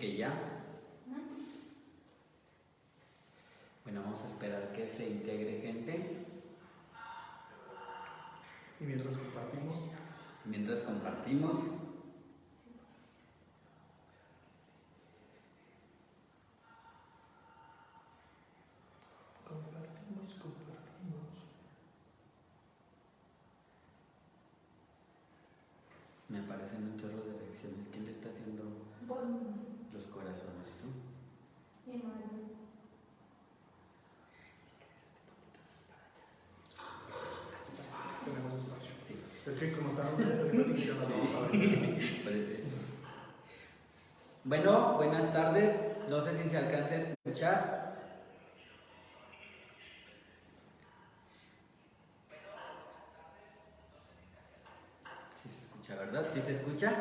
que ya. Bueno, vamos a esperar que se integre gente. Y mientras compartimos. Mientras compartimos. Me aparecen un chorro de reacciones. ¿Quién le está haciendo los corazones? ¿Tú? Mi madre. Tenemos espacio. Sí. Es que como estamos Bueno, buenas tardes. No sé si se alcanza a escuchar. Sí se escucha, ¿verdad? ¿Sí se escucha?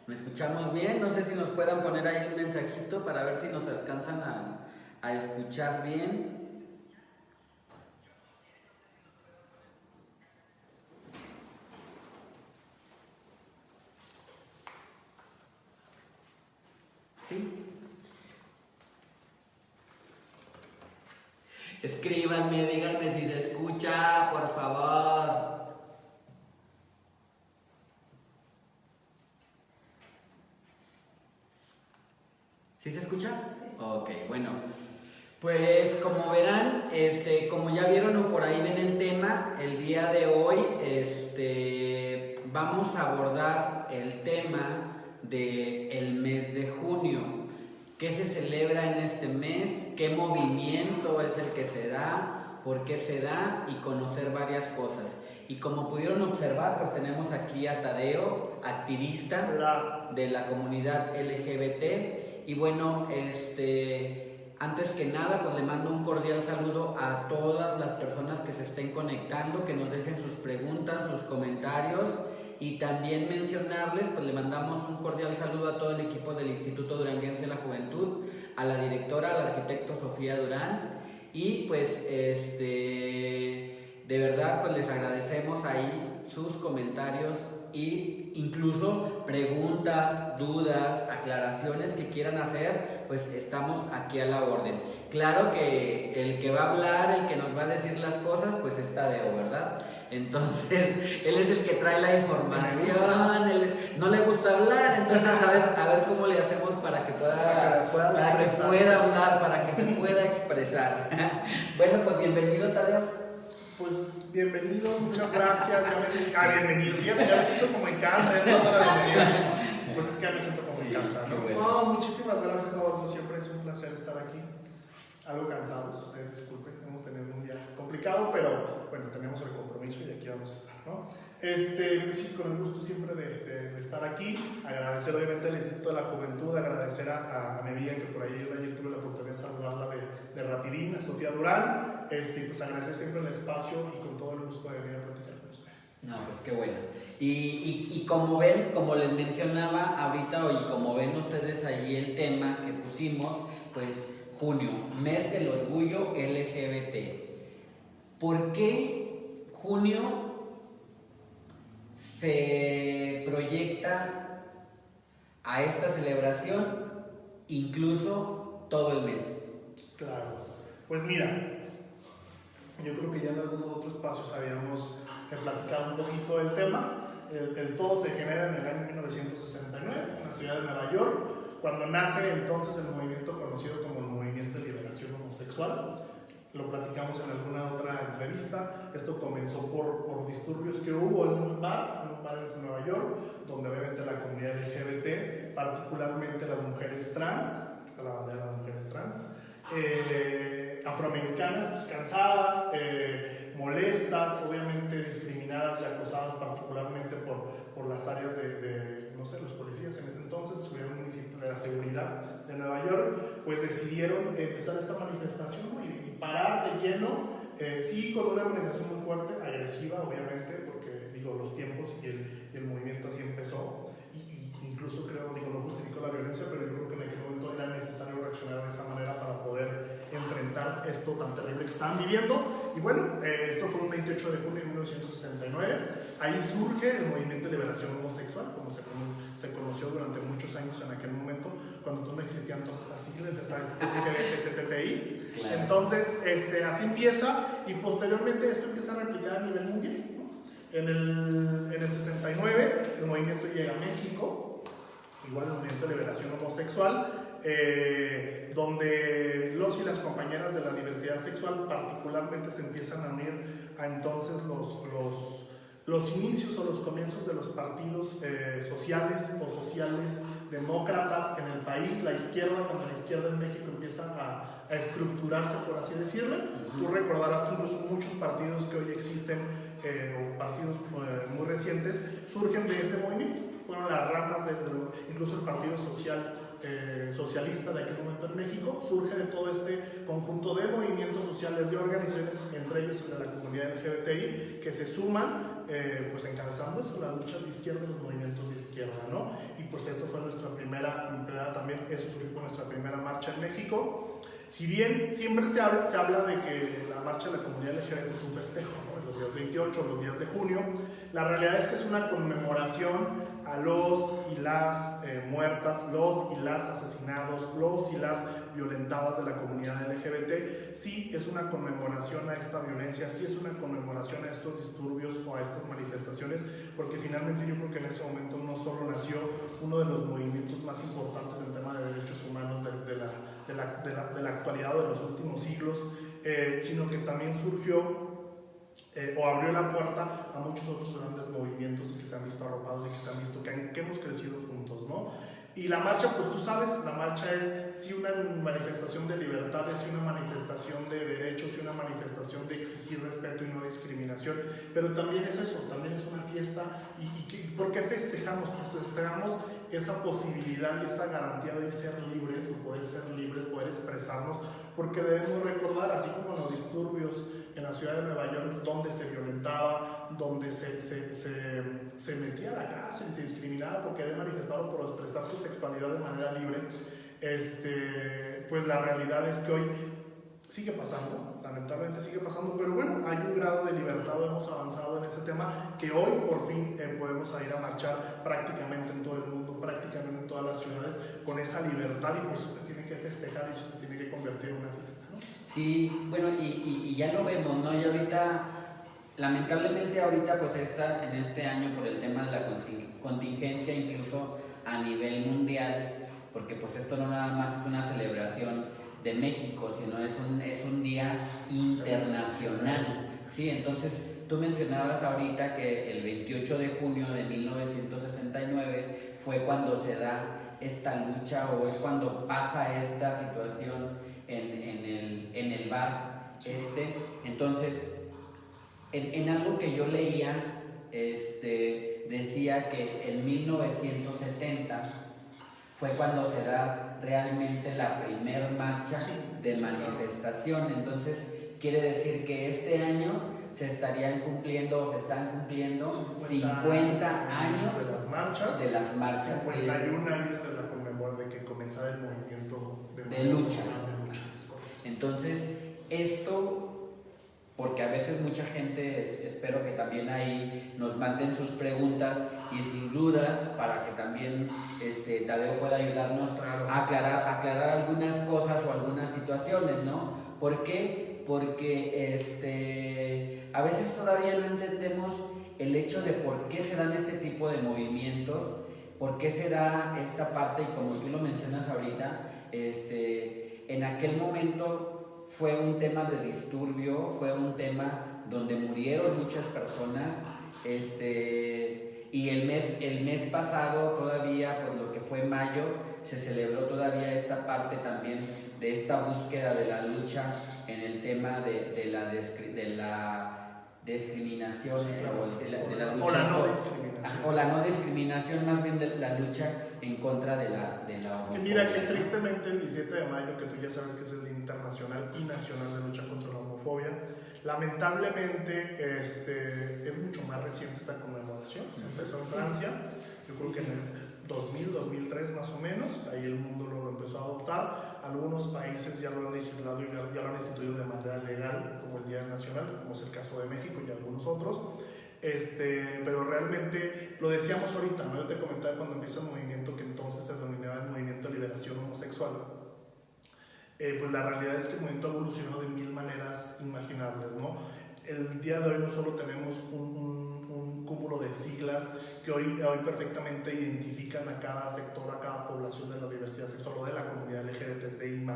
¿Me escuchamos bien? No sé si nos puedan poner ahí un mensajito para ver si nos alcanzan a escuchar bien. ¿Sí? Escríbanme, díganme si se escucha, por favor. ¿Sí se escucha? Sí. Ok, bueno. Pues como verán, como ya vieron o por ahí ven el tema, el día de hoy vamos a abordar el tema del mes de junio. ¿Qué se celebra en este mes? ¿Qué movimiento es el que se da? ¿Por qué se da? Y conocer varias cosas. Y como pudieron observar, pues tenemos aquí a Tadeo, activista de la comunidad LGBT. Y bueno, antes que nada, pues le mando un cordial saludo a todas las personas que se estén conectando, que nos dejen sus preguntas, sus comentarios. Y también mencionarles, pues le mandamos un cordial saludo a todo el equipo del Instituto Duranguense de la Juventud, a la directora, al arquitecto Sofía Durán. Y pues de verdad pues les agradecemos ahí sus comentarios e incluso preguntas, dudas, aclaraciones que quieran hacer, pues estamos aquí a la orden. Claro que el que va a hablar, el que nos va a decir las cosas, pues es Tadeo, ¿verdad? Entonces, él es el que trae la información, no le gusta hablar, entonces a ver cómo le hacemos para que pueda hablar, para que se pueda expresar. Bueno, pues bienvenido, Tadeo. Pues bienvenido, muchas gracias. Bienvenido. Fíjate, ya me siento como en casa, es la hora de venir. Pues es que ya me siento como en casa, ¿no? Bueno. No, muchísimas gracias, Adolfo. Siempre es un placer estar aquí. Algo cansados, ustedes disculpen, hemos tenido un día complicado, pero bueno, tenemos el compromiso y aquí vamos a estar, ¿no? Pues sí, con el gusto siempre de estar aquí, agradecer obviamente al Instituto de la Juventud, agradecer a mi amiga que por ahí ayer tuve la oportunidad de saludarla de rapidín, a Sofía Durán, pues agradecer siempre el espacio y con todo el gusto de venir a platicar con ustedes. No, pues qué bueno. Y como ven, como les mencionaba ahorita, y como ven ustedes allí el tema que pusimos, pues junio, mes del orgullo LGBT. ¿Por qué junio se proyecta a esta celebración incluso todo el mes? Claro, pues mira, yo creo que ya en algunos otros espacios habíamos platicado un poquito del tema. El todo se genera en el año 1969 en la ciudad de Nueva York, cuando nace entonces el movimiento conocido como el Movimiento de Liberación Homosexual. Lo platicamos en alguna otra entrevista. Esto comenzó por disturbios que hubo en un bar en Nueva York, donde obviamente la comunidad LGBT, particularmente las mujeres trans, está la bandera de las mujeres trans, afroamericanas, pues cansadas, molestas, obviamente discriminadas y acosadas particularmente por las áreas de no sé, los policías en ese entonces, seguridad municipal de la seguridad de Nueva York, pues decidieron empezar esta manifestación y parar de lleno, sí con una manifestación muy fuerte, agresiva obviamente, porque digo, los tiempos y el movimiento así empezó, y incluso creo, digo, no justifico la violencia, pero yo creo que en aquel momento era necesario reaccionar de esa manera para poder enfrentar esto tan terrible que estaban viviendo. Y bueno, esto fue un 28 de junio de 1969. Ahí surge el Movimiento de Liberación Homosexual, como se conoció durante muchos años en aquel momento, cuando no existían todas las siglas, ya sabes, LGBTI. Claro. Entonces, así empieza, y posteriormente esto empieza a replicar a nivel mundial, ¿no? En el 69 el movimiento llega a México, igual el Movimiento de Liberación Homosexual, donde los y las compañeras de la diversidad sexual particularmente se empiezan a unir a entonces los inicios o los comienzos de los partidos sociales o sociales demócratas en el país, la izquierda, cuando la izquierda en México empieza a estructurarse, por así decirlo. Tú recordarás que incluso muchos partidos que hoy existen, o partidos muy recientes, surgen de este movimiento. Fueron las ramas, incluso el Partido Socialista de aquel momento en México, surge de todo este conjunto de movimientos sociales, de organizaciones, entre ellos de la comunidad LGBTI, que se suman, pues encabezando las luchas de izquierda, los movimientos de izquierda, ¿no? Y pues esto fue nuestra primera también eso fue nuestra primera marcha en México. Si bien siempre se habla de que la marcha de la comunidad LGBT es un festejo, ¿no? Los días 28, los días de junio, la realidad es que es una conmemoración a los y las muertas, los y las asesinados, los y las violentadas de la comunidad LGBT. Sí es una conmemoración a esta violencia, sí es una conmemoración a estos disturbios o a estas manifestaciones, porque finalmente yo creo que en ese momento no solo nació uno de los movimientos más importantes en tema de derechos humanos de la actualidad o de los últimos siglos, sino que también surgió o abrió la puerta a muchos otros grandes movimientos y que se han visto arropados y que se han visto que hemos crecido juntos, ¿no? Y la marcha, pues tú sabes, la marcha es sí una manifestación de libertades, sí una manifestación de derechos, sí una manifestación de exigir respeto y no discriminación, pero también es eso, también es una fiesta. ¿Y por qué festejamos? Pues festejamos esa posibilidad y esa garantía de ser libres, poder expresarnos, porque debemos recordar, así como los disturbios en la ciudad de Nueva York, donde se violentaba, donde se metía a la cárcel y se discriminaba porque había manifestado por expresar tu sexualidad de manera libre, pues la realidad es que hoy sigue pasando, lamentablemente sigue pasando, pero bueno, hay un grado de libertad, hemos avanzado en ese tema, que hoy por fin podemos ir a marchar prácticamente en todo el mundo, prácticamente en todas las ciudades, con esa libertad, y pues se tiene que festejar y se tiene que convertir en una fiesta, ¿no? Sí, bueno, y ya lo vemos, ¿no? Y ahorita, lamentablemente ahorita pues en este año por el tema de la contingencia, incluso a nivel mundial, porque pues esto no nada más es una celebración de México, sino es un día internacional, ¿sí? Entonces, tú mencionabas ahorita que el 28 de junio de 1969 fue cuando se da esta lucha, o es cuando pasa esta situación en el bar. Entonces, en algo que yo leía, decía que en 1970 fue cuando se da realmente la primer marcha de manifestación. Entonces, quiere decir que este año se están cumpliendo 50 años de las marchas, 51 años de la conmemoración de que comenzara el movimiento de lucha. Entonces, esto, porque a veces mucha gente, espero que también ahí nos manden sus preguntas y sus dudas, para que también Tadeo pueda ayudarnos a aclarar algunas cosas o algunas situaciones, ¿no? ¿Por qué? Porque a veces todavía no entendemos el hecho de por qué se dan este tipo de movimientos, por qué se da esta parte, y como tú lo mencionas ahorita, en aquel momento fue un tema de disturbio, fue un tema donde murieron muchas personas, y el mes pasado todavía, pues lo que fue mayo, se celebró todavía esta parte también de esta búsqueda de la lucha en el tema de la discriminación, o la no discriminación, más bien de la lucha en contra de la homofobia. Que mira que tristemente el 17 de mayo, que tú ya sabes que es el Día Internacional y Nacional de Lucha contra la Homofobia, lamentablemente es mucho más reciente esta conmemoración. Empezó en Francia, yo creo que 2000, 2003 más o menos, ahí el mundo lo empezó a adoptar, algunos países ya lo han legislado y ya lo han instituido de manera legal, como el Día Nacional, como es el caso de México y algunos otros, pero realmente, lo decíamos ahorita, ¿no? Yo te comentaba cuando empieza el movimiento que entonces se denominaba el Movimiento de Liberación Homosexual. Pues la realidad es que el movimiento ha evolucionado de mil maneras imaginables, ¿no? El día de hoy no solo tenemos un cúmulo de siglas que hoy perfectamente identifican a cada sector, a cada población de la diversidad sexual o de la comunidad LGBTI+,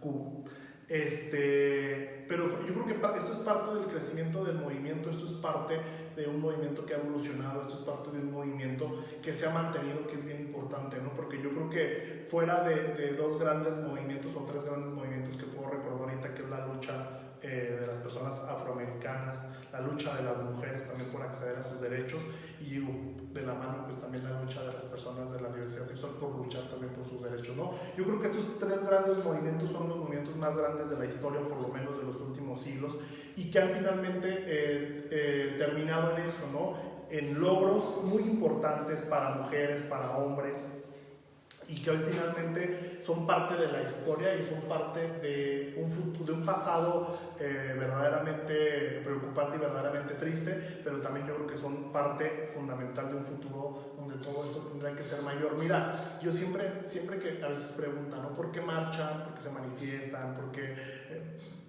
Q. Pero yo creo que esto es parte del crecimiento del movimiento, esto es parte de un movimiento que ha evolucionado, esto es parte de un movimiento que se ha mantenido, que es bien importante, ¿no? Porque yo creo que fuera de dos grandes movimientos o tres grandes movimientos que puedo recordar ahorita, que es la lucha de las personas afroamericanas, la lucha de las mujeres también por acceder a sus derechos, y de la mano pues también la lucha de las personas de la diversidad sexual por luchar también por sus derechos, ¿no? Yo creo que estos tres grandes movimientos son los movimientos más grandes de la historia, por lo menos de los últimos siglos, y que han finalmente terminado en eso, ¿no? En logros muy importantes para mujeres, para hombres, y que hoy finalmente son parte de la historia y son parte de un futuro, de un pasado verdaderamente preocupante y verdaderamente triste, pero también yo creo que son parte fundamental de un futuro donde todo esto tendrá que ser mayor. Mira, yo siempre que a veces preguntan, ¿no? ¿Por qué marchan? ¿Por qué se manifiestan? ¿Por qué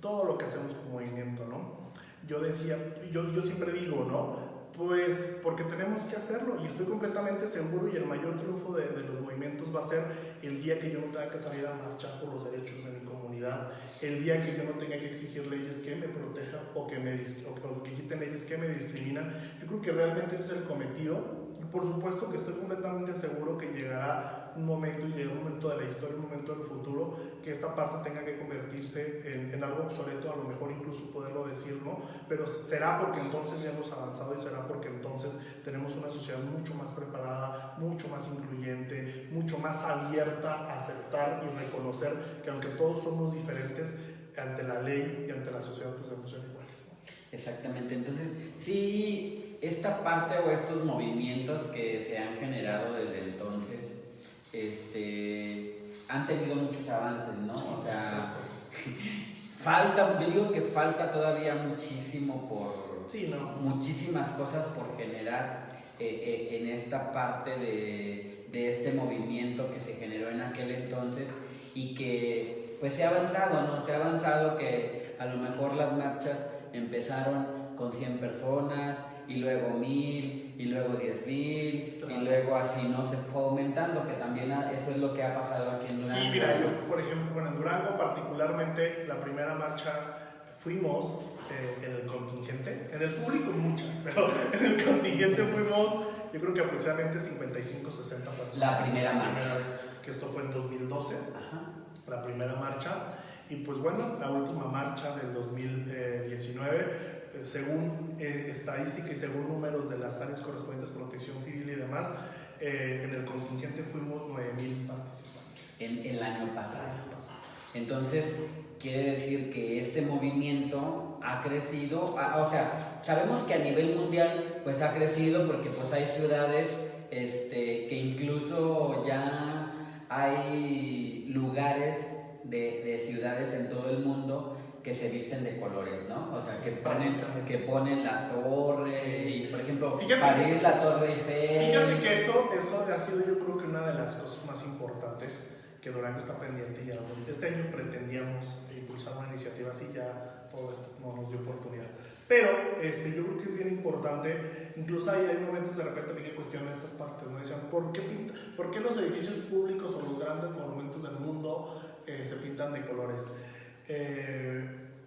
todo lo que hacemos como movimiento, ¿no? Yo decía, yo siempre digo, ¿no? Pues porque tenemos que hacerlo, y estoy completamente seguro, y el mayor triunfo de los movimientos va a ser el día que yo no tenga que salir a marchar por los derechos de mi comunidad, el día que yo no tenga que exigir leyes que me protejan o que quiten leyes que me discriminan. Yo creo que realmente ese es el cometido. Por supuesto que estoy completamente seguro que llegará un momento, y llegará un momento de la historia, un momento del futuro, que esta parte tenga que convertirse en algo obsoleto, a lo mejor incluso poderlo decir, ¿no? Pero será porque entonces ya hemos avanzado, y será porque entonces tenemos una sociedad mucho más preparada, mucho más incluyente, mucho más abierta a aceptar y reconocer que aunque todos somos diferentes, ante la ley y ante la sociedad pues debemos ser iguales, ¿no? Exactamente, entonces sí, esta parte o estos movimientos que se han generado desde entonces han tenido muchos avances, ¿no? O sea, yo digo que falta todavía muchísimo muchísimas cosas por generar en esta parte de este movimiento que se generó en aquel entonces, y que pues se ha avanzado, ¿no? Se ha avanzado, que a lo mejor las marchas empezaron con 100 personas, y luego 1000, y luego 10,000, y luego así, ¿no? Se fue aumentando, que también eso es lo que ha pasado aquí en Durango. Sí, mira, yo por ejemplo, en Durango particularmente, la primera marcha fuimos en el contingente, en el público muchas, pero en el contingente fuimos, yo creo que aproximadamente 55, 60 personas. La primera marcha. Vez, que esto fue en 2012, Ajá. La primera marcha. Y pues bueno, la última marcha del 2019, según estadística y según números de las áreas correspondientes a protección civil y demás, en el contingente fuimos 9,000 participantes. El año pasado. Entonces, quiere decir que este movimiento ha crecido, o sea, sabemos que a nivel mundial pues ha crecido, porque pues hay ciudades que incluso ya hay lugares de ciudades en todo el mundo que se visten de colores, ¿no? O sea, que ponen la torre, y por ejemplo, París, la Torre Eiffel. Fíjate que eso ha sido, yo creo que una de las cosas más importantes que Durango está pendiente, y este año pretendíamos impulsar una iniciativa así, ya todo no nos dio oportunidad. Pero yo creo que es bien importante, incluso hay momentos de repente que cuestionan estas partes, ¿no? Decían, ¿por qué los edificios públicos o los grandes monumentos del mundo se pintan de colores?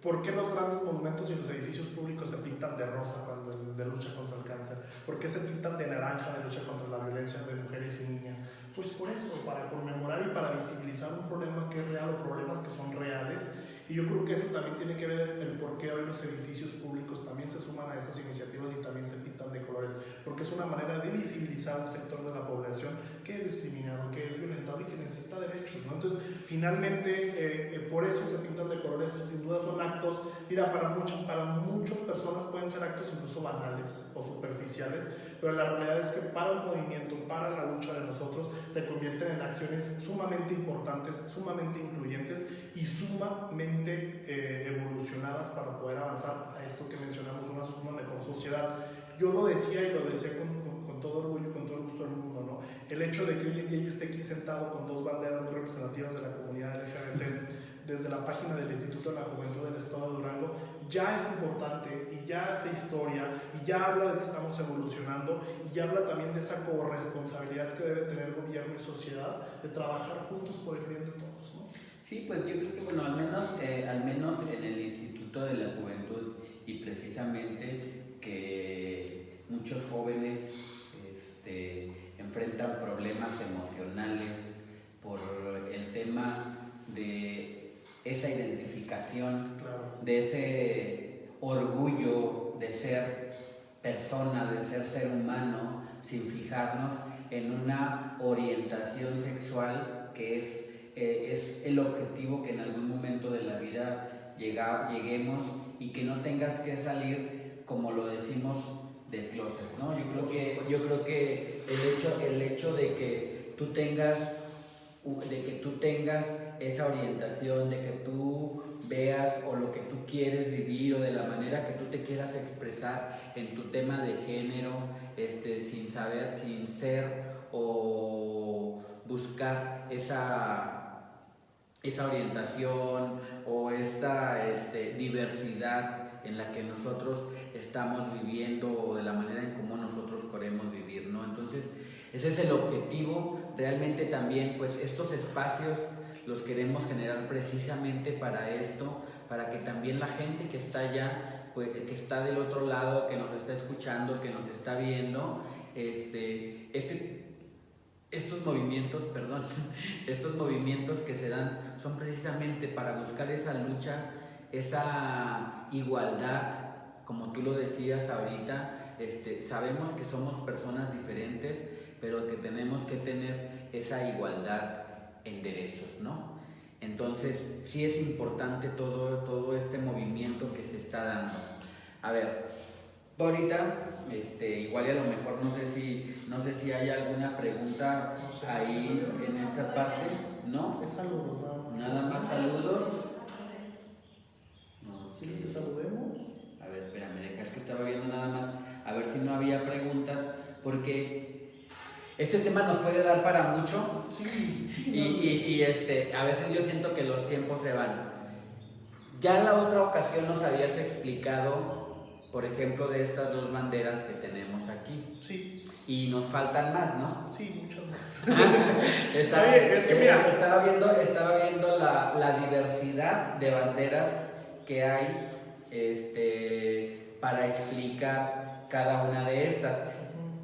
¿Por qué los grandes monumentos y los edificios públicos se pintan de rosa cuando de lucha contra el cáncer? ¿Por qué se pintan de naranja de lucha contra la violencia de mujeres y niñas? Pues por eso, para conmemorar y para visibilizar un problema que es real, o problemas que son reales. Y yo creo que eso también tiene que ver el por qué hoy los edificios públicos también se suman a estas iniciativas y también se pintan de colores, porque es una manera de visibilizar un sector de la población que es discriminado, que es violentado y que necesita derechos, ¿no? Entonces, finalmente, por eso se pintan de colores, de esto. Sin duda son actos, mira, para muchas personas pueden ser actos incluso banales o superficiales, pero la realidad es que para un movimiento, para la lucha de nosotros, se convierten en acciones sumamente importantes, sumamente incluyentes y sumamente evolucionadas para poder avanzar a esto que mencionamos, una mejor sociedad. Yo lo decía y lo decía con todo orgullo y con todo el gusto del mundo, ¿no? El hecho de que hoy en día yo esté aquí sentado con dos banderas muy representativas de la comunidad LGBT desde la página del Instituto de la Juventud del Estado de Durango ya es importante y ya hace historia y ya habla de que estamos evolucionando y ya habla también de esa corresponsabilidad que debe tener gobierno y sociedad de trabajar juntos por el bien de todos, ¿no? Sí, pues yo creo que, bueno, al menos en el Instituto de la Juventud y precisamente que muchos jóvenes enfrentan problemas emocionales por el tema de esa identificación, Claro. de ese orgullo de ser persona, de ser humano, sin fijarnos en una orientación sexual que es el objetivo que en algún momento de la vida lleguemos y que no tengas que salir, como lo decimos, del closet, ¿no? Yo creo que el hecho de que tú tengas esa orientación, de que tú veas o lo que tú quieres vivir o de la manera que tú te quieras expresar en tu tema de género, sin ser o buscar esa orientación o esta diversidad en la que nosotros estamos viviendo o de la manera en cómo nosotros queremos vivir, ¿no? Entonces, ese es el objetivo. Realmente también, pues, estos espacios los queremos generar precisamente para esto, para que también la gente que está allá, pues, que está del otro lado, que nos está escuchando, que nos está viendo, estos movimientos que se dan son precisamente para buscar esa lucha, esa igualdad, como tú lo decías ahorita. Sabemos que somos personas diferentes, pero que tenemos que tener esa igualdad en derechos, ¿no? Entonces, sí es importante todo este movimiento que se está dando. A ver, ahorita, igual y a lo mejor no sé si hay alguna pregunta ahí en esta parte, ¿no? Es saludos, Nada más saludos. ¿Quieres que saludemos? A ver, espérame, deja, es que estaba viendo nada más, a ver si no había preguntas, porque este tema nos puede dar para mucho. Sí. Y a veces yo siento que los tiempos se van. Ya en la otra ocasión nos habías explicado, por ejemplo, de estas dos banderas que tenemos aquí. Sí. Y nos faltan más, ¿no? Sí, muchas más. Es que mira, estaba viendo la diversidad de banderas que hay para explicar cada una de estas.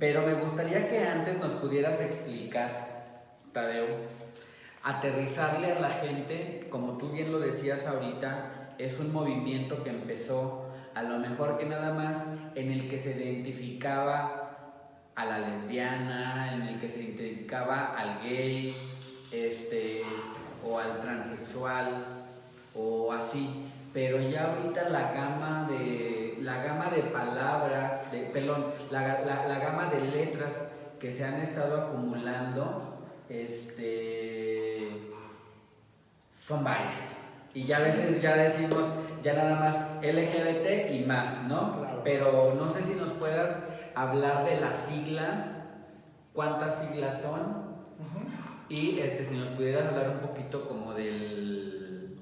Pero me gustaría que antes nos pudieras explicar, Tadeo, aterrizarle a la gente, como tú bien lo decías ahorita, es un movimiento que empezó a lo mejor que nada más en el que se identificaba a la lesbiana, en el que se identificaba al gay, o al transexual, o así. Pero ya ahorita la gama de palabras, la gama de letras que se han estado acumulando, son varias. Y ya a veces ya decimos ya nada más LGBT y más, ¿no? Claro. Pero no sé si nos puedas hablar de las siglas, cuántas siglas son, y si nos pudieras hablar un poquito como del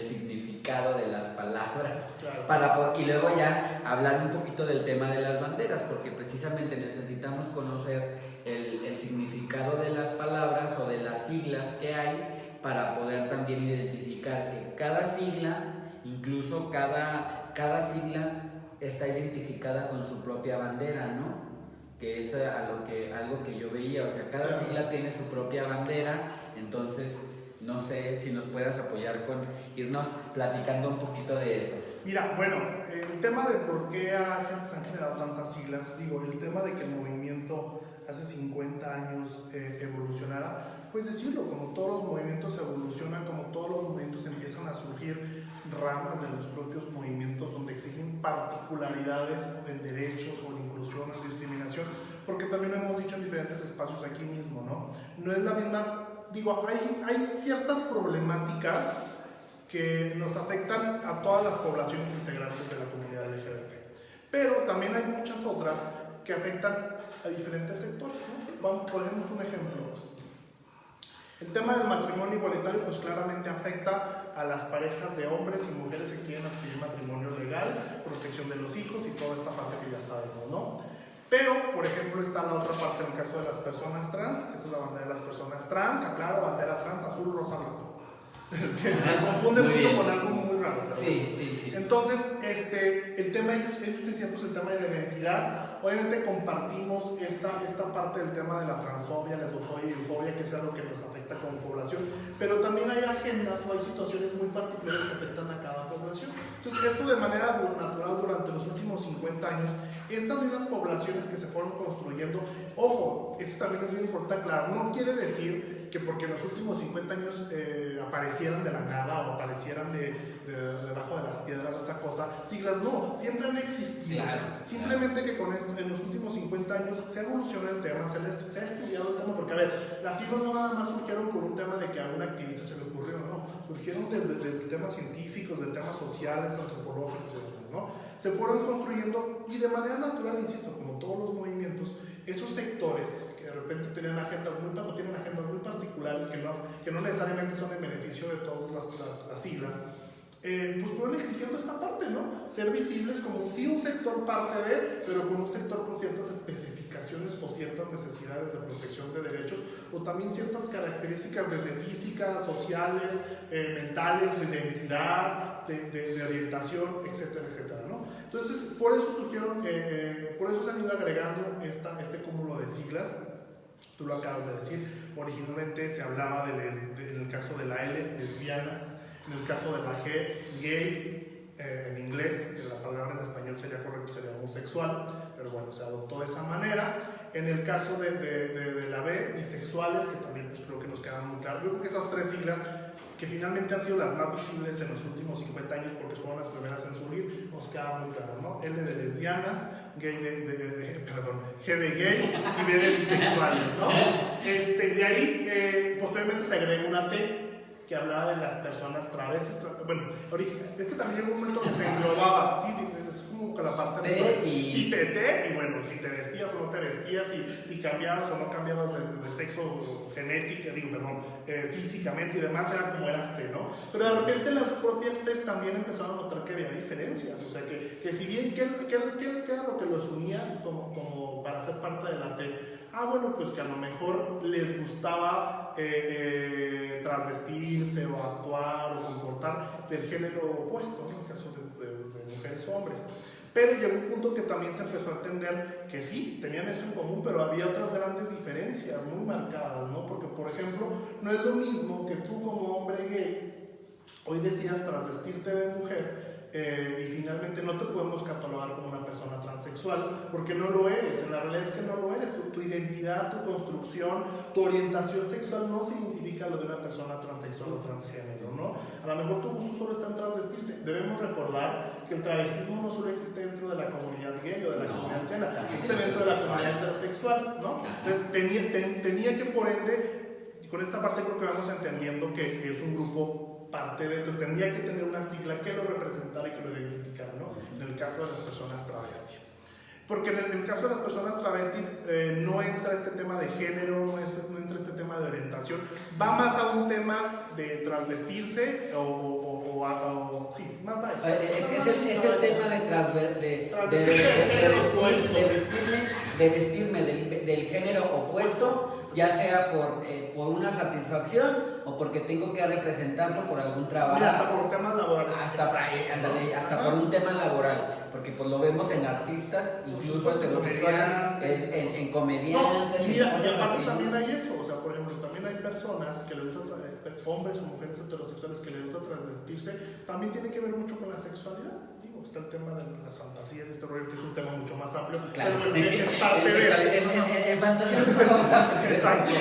significado de las palabras, claro. Y luego ya hablar un poquito del tema de las banderas, porque precisamente necesitamos conocer el significado de las palabras o de las siglas que hay para poder también identificar que cada sigla, incluso cada sigla está identificada con su propia bandera, ¿no? Que es algo que yo veía, o sea, cada sigla tiene su propia bandera. Entonces no sé si nos puedas apoyar con irnos platicando un poquito de eso. Mira, bueno, el tema de por qué se han generado tantas siglas, el tema de que el movimiento hace 50 años evolucionara, pues decirlo, como todos los movimientos evolucionan, como todos los movimientos empiezan a surgir, ramas de los propios movimientos donde exigen particularidades en derechos o en inclusión o en discriminación, porque también lo hemos dicho en diferentes espacios aquí mismo, ¿no? No es la misma, digo, hay ciertas problemáticas que nos afectan a todas las poblaciones integrantes de la comunidad LGBT, pero también hay muchas otras que afectan a diferentes sectores, ¿no? Ponemos un ejemplo. El tema del matrimonio igualitario pues claramente afecta a las parejas de hombres y mujeres que quieren adquirir matrimonio legal, protección de los hijos y toda esta parte que ya sabemos, ¿no? Pero, por ejemplo, está la otra parte en el caso de las personas trans, esa es la bandera de las personas trans, aclaro, bandera trans, azul, rosa, blanco. Es que me confunde mucho con algo muy raro. Sí. Entonces, el tema, ellos decían pues el tema de la identidad. Obviamente compartimos esta parte del tema de la transfobia, la lesbofobia y eufobia, que es algo que nos afecta como población, pero también hay agendas o hay situaciones muy particulares que afectan a cada población. Entonces, esto de manera natural durante los últimos 50 años, estas mismas poblaciones que se fueron construyendo, ojo, eso también es bien importante aclarar, no quiere decir que porque en los últimos 50 años aparecieran de la nada o aparecieran debajo de las piedras esta cosa, siglas no, siempre han existido. Claro, simplemente que con esto, en los últimos 50 años se ha evolucionado el tema, se ha estudiado el tema, porque a ver, las siglas no nada más surgieron por un tema de que a un activista se le ocurrió, no, surgieron desde temas científicos, de temas sociales, antropológicos y demás, ¿no? Se fueron construyendo y de manera natural, insisto, como todos los movimientos, esos sectores que de repente tienen agendas muy particulares que no necesariamente son en beneficio de todas las siglas, pues fueron exigiendo esta parte, ¿no? Ser visibles como sí un sector parte de, pero como un sector con ciertas especificaciones o ciertas necesidades de protección de derechos, o también ciertas características desde físicas, sociales, mentales, de identidad, de orientación, etcétera, etcétera, ¿no? Entonces, por eso surgieron, por eso se han ido agregando este cúmulo de siglas. Tú lo acabas de decir, originalmente se hablaba en el caso de la L, lesbianas, en el caso de la G, gays, en inglés, la palabra en español sería correcto, sería homosexual, pero bueno, se adoptó de esa manera. En el caso de la B, bisexuales, que también pues, creo que nos queda muy claro. Yo creo que esas tres siglas, que finalmente han sido las más visibles en los últimos 50 años porque fueron las primeras en surgir, nos queda muy claro, ¿no? L de lesbianas, G de gay y B de bisexuales, ¿no? De ahí, posteriormente se agregó una T, que hablaba de las personas travestis. Bueno, es que también llegó un momento que se englobaba, ¿sí? Es como que la parte de sí, y bueno, si te vestías o no te vestías, si cambiabas o no cambiabas de sexo genética, físicamente y demás, era como eras T, ¿no? Pero de repente las propias T's también empezaron a notar que había diferencias, o sea, que si bien, ¿qué era lo que los unía como para ser parte de la T? Bueno, pues que a lo mejor les gustaba transvestirse o actuar o comportar del género opuesto, ¿no? En el caso de mujeres o hombres. Pero llegó un punto que también se empezó a entender que sí, tenían eso en común, pero había otras grandes diferencias muy marcadas, ¿no? Porque, por ejemplo, no es lo mismo que tú como hombre gay hoy decidas transvestirte de mujer y finalmente no te podemos catalogar como una persona transexual porque no lo eres, en la realidad es que no lo eres, tu identidad, tu construcción, tu orientación sexual no se identifica lo de una persona transexual o transgénero, ¿no? A lo mejor tu gusto solo está en transvestirte. Debemos recordar que el travestismo no solo existe dentro de la comunidad gay o de la comunidad lesbiana, existe dentro de la comunidad heterosexual, ¿no? Entonces tenía que, por ende, con esta parte creo que vamos entendiendo que es un grupo parte de, entonces tendría que tener una sigla que lo representara y que lo identificara, ¿no? En el caso de las personas travestis. Porque en el caso de las personas travestis no entra este tema de género, no entra este tema de orientación, va más a un tema de transvestirse sí, más va. Es el tema de vestirme del género opuesto, ya sea por una satisfacción o porque tengo que representarlo por algún trabajo. Y hasta por temas laborales. Hasta por un tema laboral, porque pues lo vemos en artistas, incluso heterosexuales, en comediantes. No, y aparte también hay eso, o sea, por ejemplo, también hay personas que les gusta, hombres o mujeres heterosexuales que les gusta transvestirse, también tiene que ver mucho con la sexualidad. Digo, está el tema de las fantasías, este rollo que es un tema mucho más amplio, claro, pero es parte de... En fantasía. Exacto.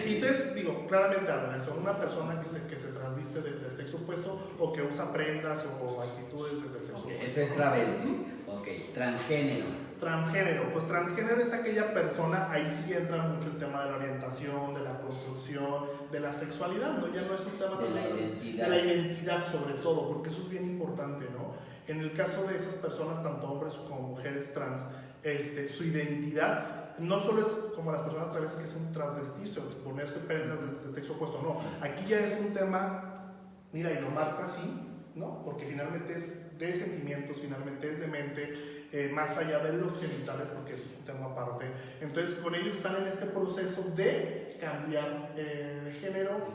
Y entonces, digo, claramente habla de eso, una persona que se transviste del sexo opuesto o que usa prendas o actitudes del sexo opuesto. Eso es travesti. Ok, transgénero. Transgénero, pues transgénero es aquella persona, ahí sí entra mucho el tema de la orientación, de la construcción, de la sexualidad, ¿no? Ya no es un tema De la identidad. de la identidad sobre todo, porque eso es bien importante, ¿no? En el caso de esas personas, tanto hombres como mujeres trans, su identidad no solo es como las personas travestis que es un transvestirse o ponerse prendas del sexo opuesto, no, aquí ya es un tema, mira, y lo marco así, ¿no? Porque finalmente es de sentimientos, finalmente es de mente, más allá de los genitales, porque eso es un tema aparte. Entonces, con ellos están en este proceso de cambiar de género,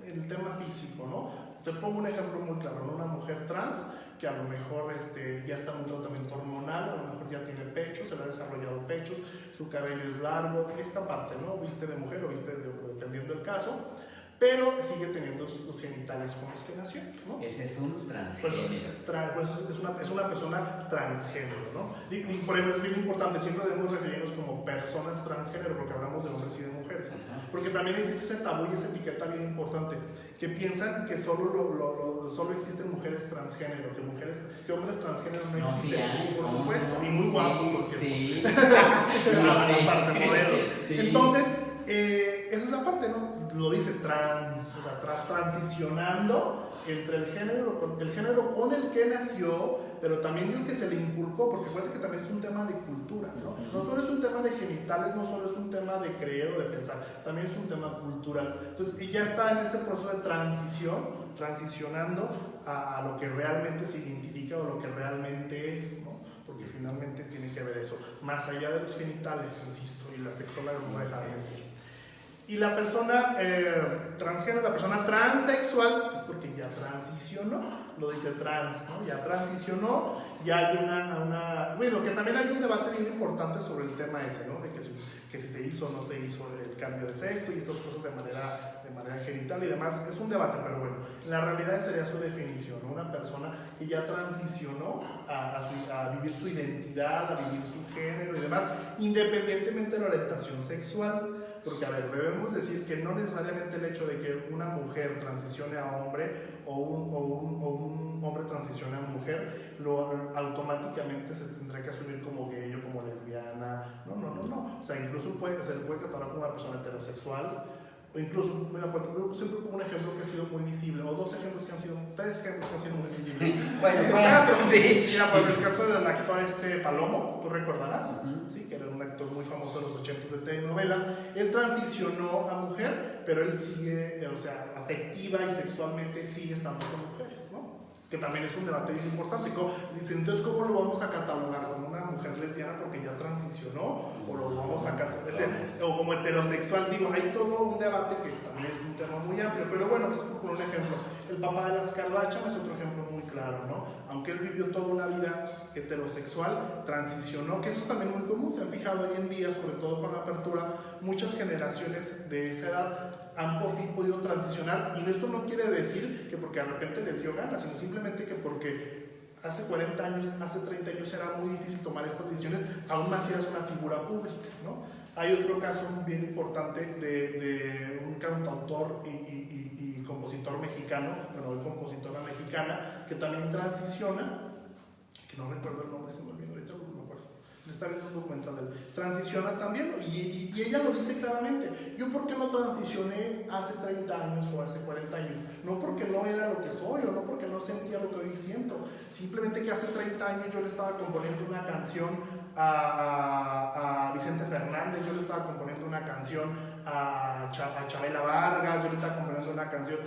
el tema físico, ¿no? Te pongo un ejemplo muy claro, ¿no? Una mujer trans que a lo mejor ya está en un tratamiento hormonal, a lo mejor ya tiene pechos, se le ha desarrollado pechos, su cabello es largo, esta parte, ¿no? Viste de mujer o viste dependiendo del caso, pero sigue teniendo los genitales con los que nació, ¿no? Ese es un transgénero. Pues es una persona transgénero, ¿no? Y por ejemplo, es bien importante, siempre debemos referirnos como personas transgénero, porque hablamos de hombres y de mujeres. Porque también existe ese tabú y esa etiqueta bien importante, que piensan que solo existen mujeres transgénero, que hombres transgénero no existen, sí, por supuesto, no, y muy guapos, por cierto. Sí. La parte modelos. Sí. Entonces, esa es la parte, ¿no? Lo dice transicionando entre el género con el que nació, pero también el que se le inculcó, porque acuérdate que también es un tema de cultura, ¿no? No solo es un tema de genitales, no solo es un tema de creer o de pensar, también es un tema cultural. Entonces, y ya está en este proceso de transicionando a lo que realmente se identifica o lo que realmente es, ¿no? Porque finalmente tiene que ver eso, más allá de los genitales, insisto, y la sexóloga no va a dejar de decir. Y la persona transgénero, la persona transexual, es porque ya transicionó, lo dice trans, ¿no? Ya transicionó, ya hay bueno, que también hay un debate bien importante sobre el tema ese, ¿no? De que si se hizo o no se hizo el cambio de sexo y estas cosas de manera genital y demás, es un debate, pero bueno, la realidad sería su definición, ¿no? Una persona que ya transicionó a vivir su identidad, a vivir su género y demás, independientemente de la orientación sexual. Porque, a ver, debemos decir que no necesariamente el hecho de que una mujer transicione a hombre o un hombre transicione a mujer, automáticamente se tendrá que asumir como gay o como lesbiana. No. O sea, incluso se le puede catalogar como una persona heterosexual. O incluso, mira, siempre pongo un ejemplo que ha sido muy visible, o tres ejemplos que han sido muy visibles. Bueno, sí. Mira, por el caso del actor Palomo, tú recordarás, sí, que era un actor muy famoso en los 80s de telenovelas. Él transicionó a mujer, pero él sigue, o sea, afectiva y sexualmente sigue estando con mujeres, ¿no? Que también es un debate bien importante. Dicen, entonces, ¿cómo lo vamos a catalogar? ¿Como una mujer lesbiana porque ya transicionó? ¿O lo vamos a catalogar? O como heterosexual, digo, hay todo un debate que también es un tema muy amplio. Pero bueno, es por un ejemplo. El papá de las Kardashian es otro ejemplo muy claro, ¿no? Aunque él vivió toda una vida heterosexual, transicionó, que eso es también muy común. Se han fijado hoy en día, sobre todo con la apertura, muchas generaciones de esa edad han por fin podido transicionar, y esto no quiere decir que porque de repente les dio ganas, sino simplemente que porque hace 40 años, hace 30 años era muy difícil tomar estas decisiones, aún más si eras una figura pública, ¿no? Hay otro caso bien importante de un cantautor y compositor mexicano, bueno, compositora mexicana, que también transiciona, que no recuerdo el nombre, se me olvidó ahorita, no me acuerdo. Está viendo un documental de él. Transiciona también, y ella lo dice claramente. Yo, ¿por qué no transicioné hace 30 años o hace 40 años? No porque no era lo que soy, o no porque no sentía lo que hoy siento. Simplemente que hace 30 años yo le estaba componiendo una canción a Vicente Fernández, yo le estaba componiendo una canción a Chabela Vargas, yo le estaba componiendo una canción,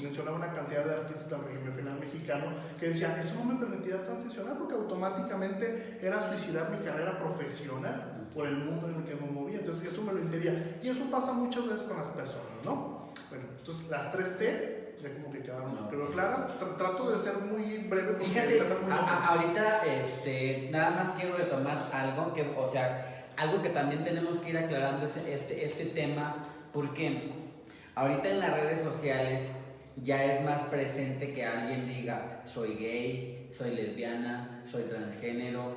mencionaba una cantidad de artistas del regional mexicano que decían, eso no me permitía transicionar porque automáticamente era suicidar mi carrera profesional por el mundo en el que me movía, entonces eso me lo impedía, y eso pasa muchas veces con las personas, ¿no? Bueno, entonces las 3T ya como que quedaron creo claras. Trato de ser muy breve porque fíjate, ahorita nada más quiero retomar algo que, o sea, algo que también tenemos que ir aclarando este tema, porque ahorita en las redes sociales ya es más presente que alguien diga soy gay, soy lesbiana, soy transgénero,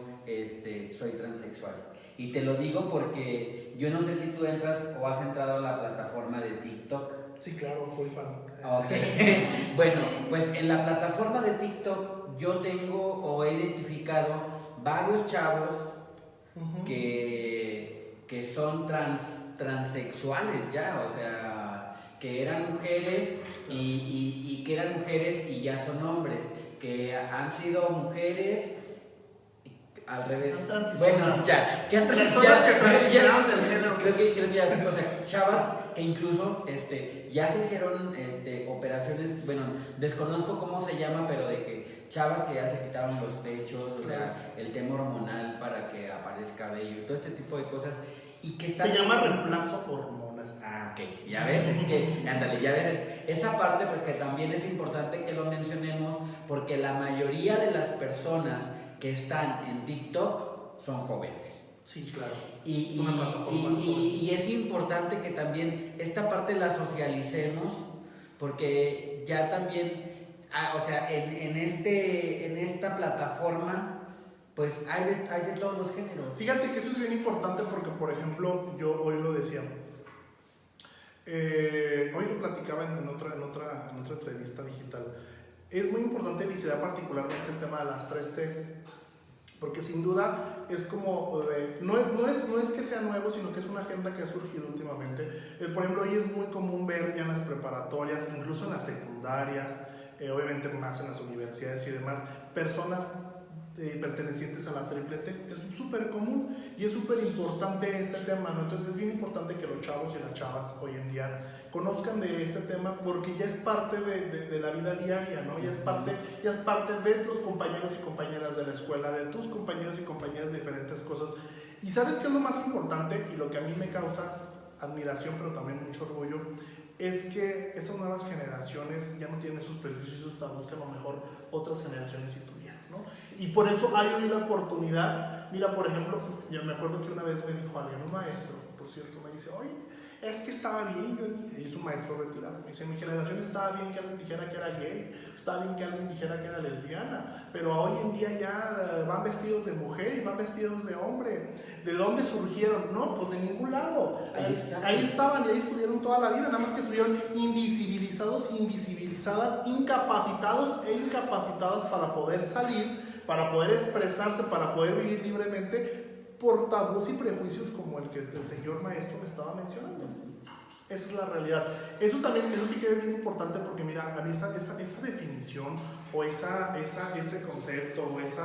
soy transexual. Y te lo digo porque yo no sé si tú entras o has entrado a la plataforma de TikTok. Sí, claro, soy fan. Ok. Bueno, pues en la plataforma de TikTok yo tengo o he identificado varios chavos Ujú. que son transexuales ya, o sea, que eran mujeres y que eran mujeres y ya son hombres, que han sido mujeres al revés. Han transicionado. Bueno, ya, que han Personas transicionado. que transicionaron del género. Creo que ya, o sea, chavas que incluso ya se hicieron operaciones, bueno, desconozco cómo se llama, pero de que chavas que ya se quitaron los pechos, o sea, el tema hormonal para que aparezca vello, todo este tipo de cosas, y que están... Se llama reemplazo hormonal. Ah, ok, ya ves, es que, ándale, ya ves, esa parte pues que también es importante que lo mencionemos, porque la mayoría de las personas que están en TikTok son jóvenes. Sí, claro. Y, Es una plataforma y es importante que también esta parte la socialicemos, porque ya también, o sea, en esta plataforma, pues hay de todos los géneros. Fíjate que eso es bien importante porque, por ejemplo, yo hoy lo decía. Hoy lo platicaba en otra entrevista digital. Es muy importante visitar particularmente el tema de las 3T. Porque sin duda es como, no es que sea nuevo, sino que es una agenda que ha surgido últimamente. Por ejemplo, hoy es muy común ver ya en las preparatorias, incluso en las secundarias, obviamente más en las universidades y demás, personas pertenecientes a la triple T. Es súper común y es súper importante este tema, ¿no? Entonces es bien importante que los chavos y las chavas hoy en día conozcan de este tema porque ya es parte de la vida diaria, ¿no? Ya es parte de tus compañeros y compañeras de la escuela, de tus compañeros y compañeras de diferentes cosas. Y ¿sabes qué es lo más importante? Y lo que a mí me causa admiración, pero también mucho orgullo, es que esas nuevas generaciones ya no tienen esos prejuicios, buscan a lo mejor otras generaciones si tuvieran, ¿no? Y por eso hay hoy la oportunidad. Mira, por ejemplo, yo me acuerdo que una vez me dijo alguien, un maestro, por cierto, me dice, oye, es que estaba bien, y es un maestro retirado, me dice, en mi generación estaba bien que alguien dijera que era gay, estaba bien que alguien dijera que era lesbiana, pero hoy en día ya van vestidos de mujer y van vestidos de hombre. ¿De dónde surgieron? No, pues de ningún lado. Ahí estaban y ahí estuvieron toda la vida, nada más que estuvieron invisibilizados, invisibilizadas, incapacitados e incapacitadas para poder salir, para poder expresarse, para poder vivir libremente, por tabús y prejuicios como el que el señor maestro me estaba mencionando. Esa es la realidad. Eso también es lo que queda bien importante porque mira, a mí esa definición o ese concepto o ese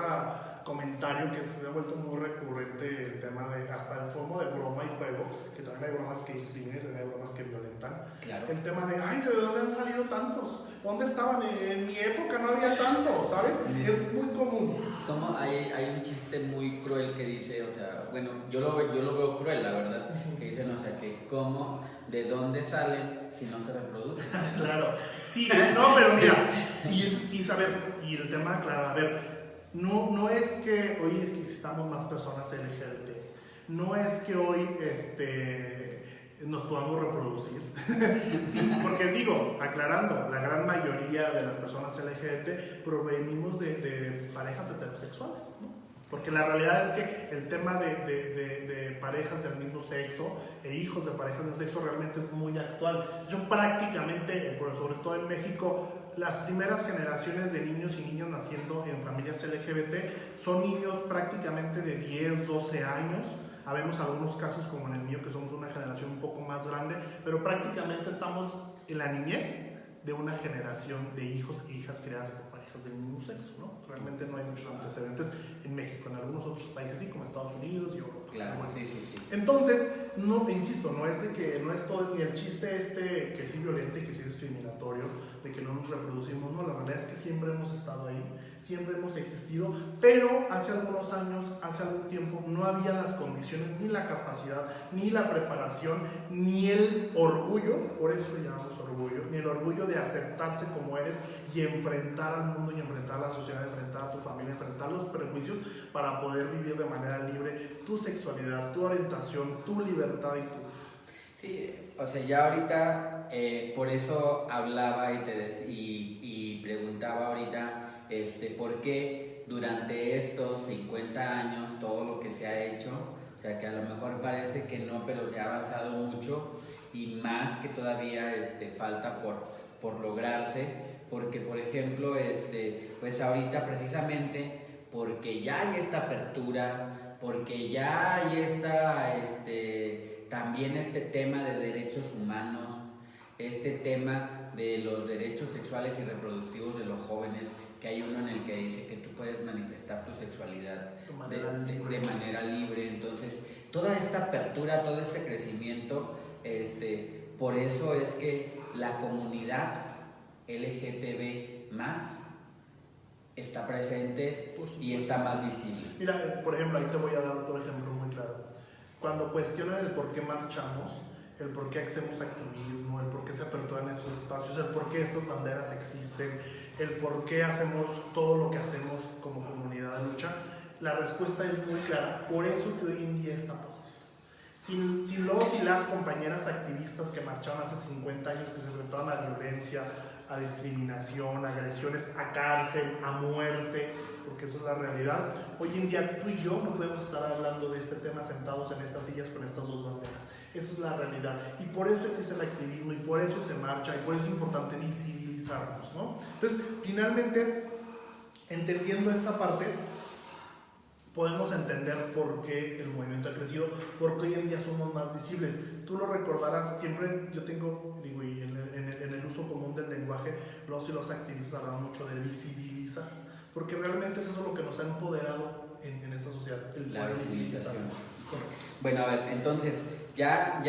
comentario que se ha vuelto muy recurrente, el tema de hasta en forma de broma y juego, que también hay bromas que incriminan, también hay bromas que violentan. Claro. El tema de, ay, ¿de dónde han salido tantos? ¿Dónde estaban? En mi época no había tanto, ¿sabes? Sí. Es muy común. Como hay un chiste muy cruel que dice, o sea, bueno, yo lo veo cruel, la verdad, que dicen, o sea, que cómo, de dónde salen si no se reproducen. Claro, sí, no, pero mira, y saber, y el tema, claro, a ver, no es que hoy existamos más personas LGBT, no es que hoy nos podamos reproducir, sí, porque digo, aclarando, la gran mayoría de las personas LGBT provenimos de parejas heterosexuales, ¿no? Porque la realidad es que el tema de parejas del mismo sexo e hijos de parejas del mismo sexo realmente es muy actual. Yo prácticamente, sobre todo en México, las primeras generaciones de niños y niñas naciendo en familias LGBT son niños prácticamente de 10, 12 años. Habemos algunos casos como en el mío que somos una generación un poco más grande, pero prácticamente estamos en la niñez de una generación de hijos e hijas creadas por parejas del mismo sexo, ¿no? Realmente no hay muchos antecedentes en México, en algunos otros países sí, como Estados Unidos y Europa. Claro, bueno, sí. Entonces, no, insisto, no es de que no es todo, ni el chiste que sí violento y que sí discriminatorio, de que no nos reproducimos, no, la realidad es que siempre hemos estado ahí, siempre hemos existido, pero hace algunos años, hace algún tiempo, no había las condiciones, ni la capacidad, ni la preparación, ni el orgullo, por eso le llamamos orgullo, ni el orgullo de aceptarse como eres y enfrentar al mundo y enfrentar a la sociedad, enfrentar a tu familia, enfrentar los prejuicios para poder vivir de manera libre tu sexualidad, tu orientación, tu libertad y tu... Sí, o sea, ya ahorita, por eso hablaba y preguntaba ahorita, ¿por qué durante estos 50 años todo lo que se ha hecho, o sea, que a lo mejor parece que no, pero se ha avanzado mucho, y más que todavía falta por lograrse, porque por ejemplo, pues ahorita precisamente porque ya hay esta apertura, porque ya hay también este tema de derechos humanos, este tema de los derechos sexuales y reproductivos de los jóvenes, que hay uno en el que dice que tú puedes manifestar tu sexualidad de manera libre. Entonces, toda esta apertura, todo este crecimiento, por eso es que la comunidad LGTB más está presente y está más visible. Mira, por ejemplo, ahí te voy a dar otro ejemplo muy claro. Cuando cuestionan el por qué marchamos, el por qué hacemos activismo, el por qué se aperturan estos espacios, el por qué estas banderas existen, el por qué hacemos todo lo que hacemos como comunidad de lucha, la respuesta es muy clara. Por eso que hoy en día está pasando. Si los y las compañeras activistas que marcharon hace 50 años, que se enfrentaban a violencia, a discriminación, a agresiones, a cárcel, a muerte, porque esa es la realidad, hoy en día tú y yo no podemos estar hablando de este tema sentados en estas sillas con estas dos banderas. Esa es la realidad. Y por eso existe el activismo, y por eso se marcha, y por eso es importante visibilizarnos, ¿no? Entonces, finalmente, entendiendo esta parte, podemos entender por qué el movimiento ha crecido, porque hoy en día somos más visibles. Tú lo recordarás, siempre yo tengo, digo, y en el uso común del lenguaje, los y los activistas hablan mucho de visibilizar, porque realmente es eso lo que nos ha empoderado en esta sociedad, el la visibilización. Es correcto. Bueno, a ver, entonces, ya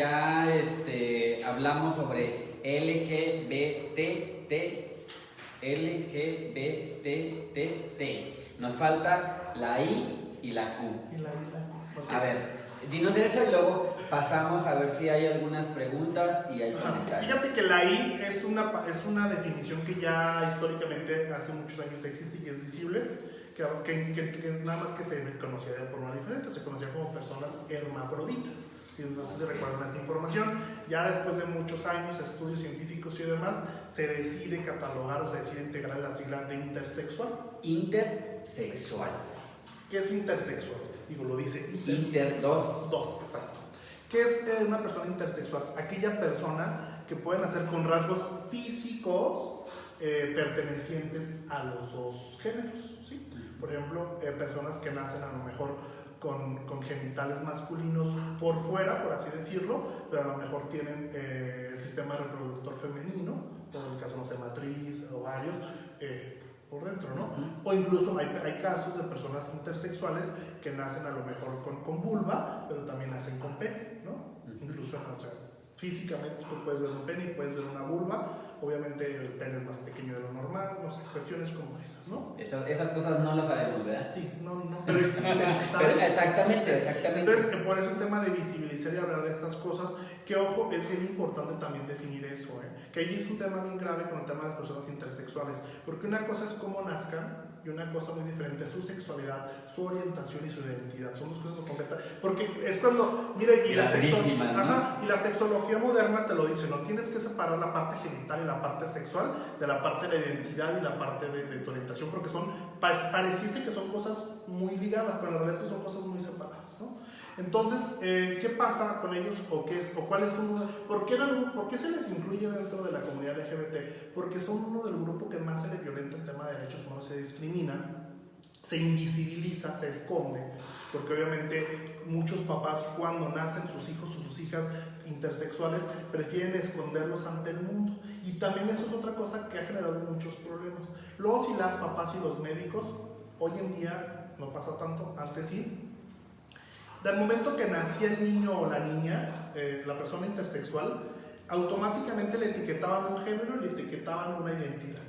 hablamos sobre LGBT. Nos falta la I y la Q. A ver, dinos eso y luego pasamos a ver si hay algunas preguntas y hay comentarios. Fíjate que la I es una definición que ya históricamente hace muchos años existe y es visible, que nada más que se conocía de forma diferente, se conocía como personas hermafroditas. No sé si recuerdan esta información. Ya después de muchos años, estudios científicos y demás, se decide catalogar o se decide integrar la sigla de intersexual. Intersexual. ¿Qué es intersexual? Digo, lo dice dos, exacto. ¿Qué es una persona intersexual? Aquella persona que puede nacer con rasgos físicos pertenecientes a los dos géneros, ¿sí? Por ejemplo, personas que nacen a lo mejor con genitales masculinos por fuera, por así decirlo, pero a lo mejor tienen el sistema reproductor femenino, por el caso, no sé, matriz, ovarios, por dentro, ¿no? O incluso hay casos de personas intersexuales que nacen a lo mejor con vulva, pero también nacen con pene, ¿no? Incluso, o sea, físicamente tú puedes ver un pene y puedes ver una vulva. Obviamente el pene es más pequeño de lo normal, no sé, cuestiones como esas, ¿no? Esas cosas no las sabemos, ¿verdad? Sí, no, pero existen, ¿sabes? Exactamente. Entonces, por eso el tema de visibilizar y hablar de estas cosas, que ojo, es bien importante también definir eso, que ahí es un tema bien grave con el tema de las personas intersexuales, porque una cosa es cómo nazcan, y una cosa muy diferente es su sexualidad, su orientación y su identidad. Son dos cosas completas. Porque es cuando, mira, y la sexología moderna te lo dice, no tienes que separar la parte genital y la parte sexual de la parte de la identidad y la parte de tu orientación, porque pareciese que son cosas muy ligadas, pero en realidad son cosas muy separadas, ¿no? Entonces, ¿qué pasa con ellos? ¿O cuál es por qué se les incluye dentro de la comunidad LGBT? Porque son uno del grupo que más se le violenta el tema de derechos humanos, se discrimina, se invisibiliza, se esconde, porque obviamente muchos papás cuando nacen sus hijos o sus hijas intersexuales prefieren esconderlos ante el mundo, y también eso es otra cosa que ha generado muchos problemas. Los y las papás y los médicos, hoy en día no pasa tanto, antes sí. Del momento que nacía el niño o la niña, la persona intersexual, automáticamente le etiquetaban un género y le etiquetaban una identidad.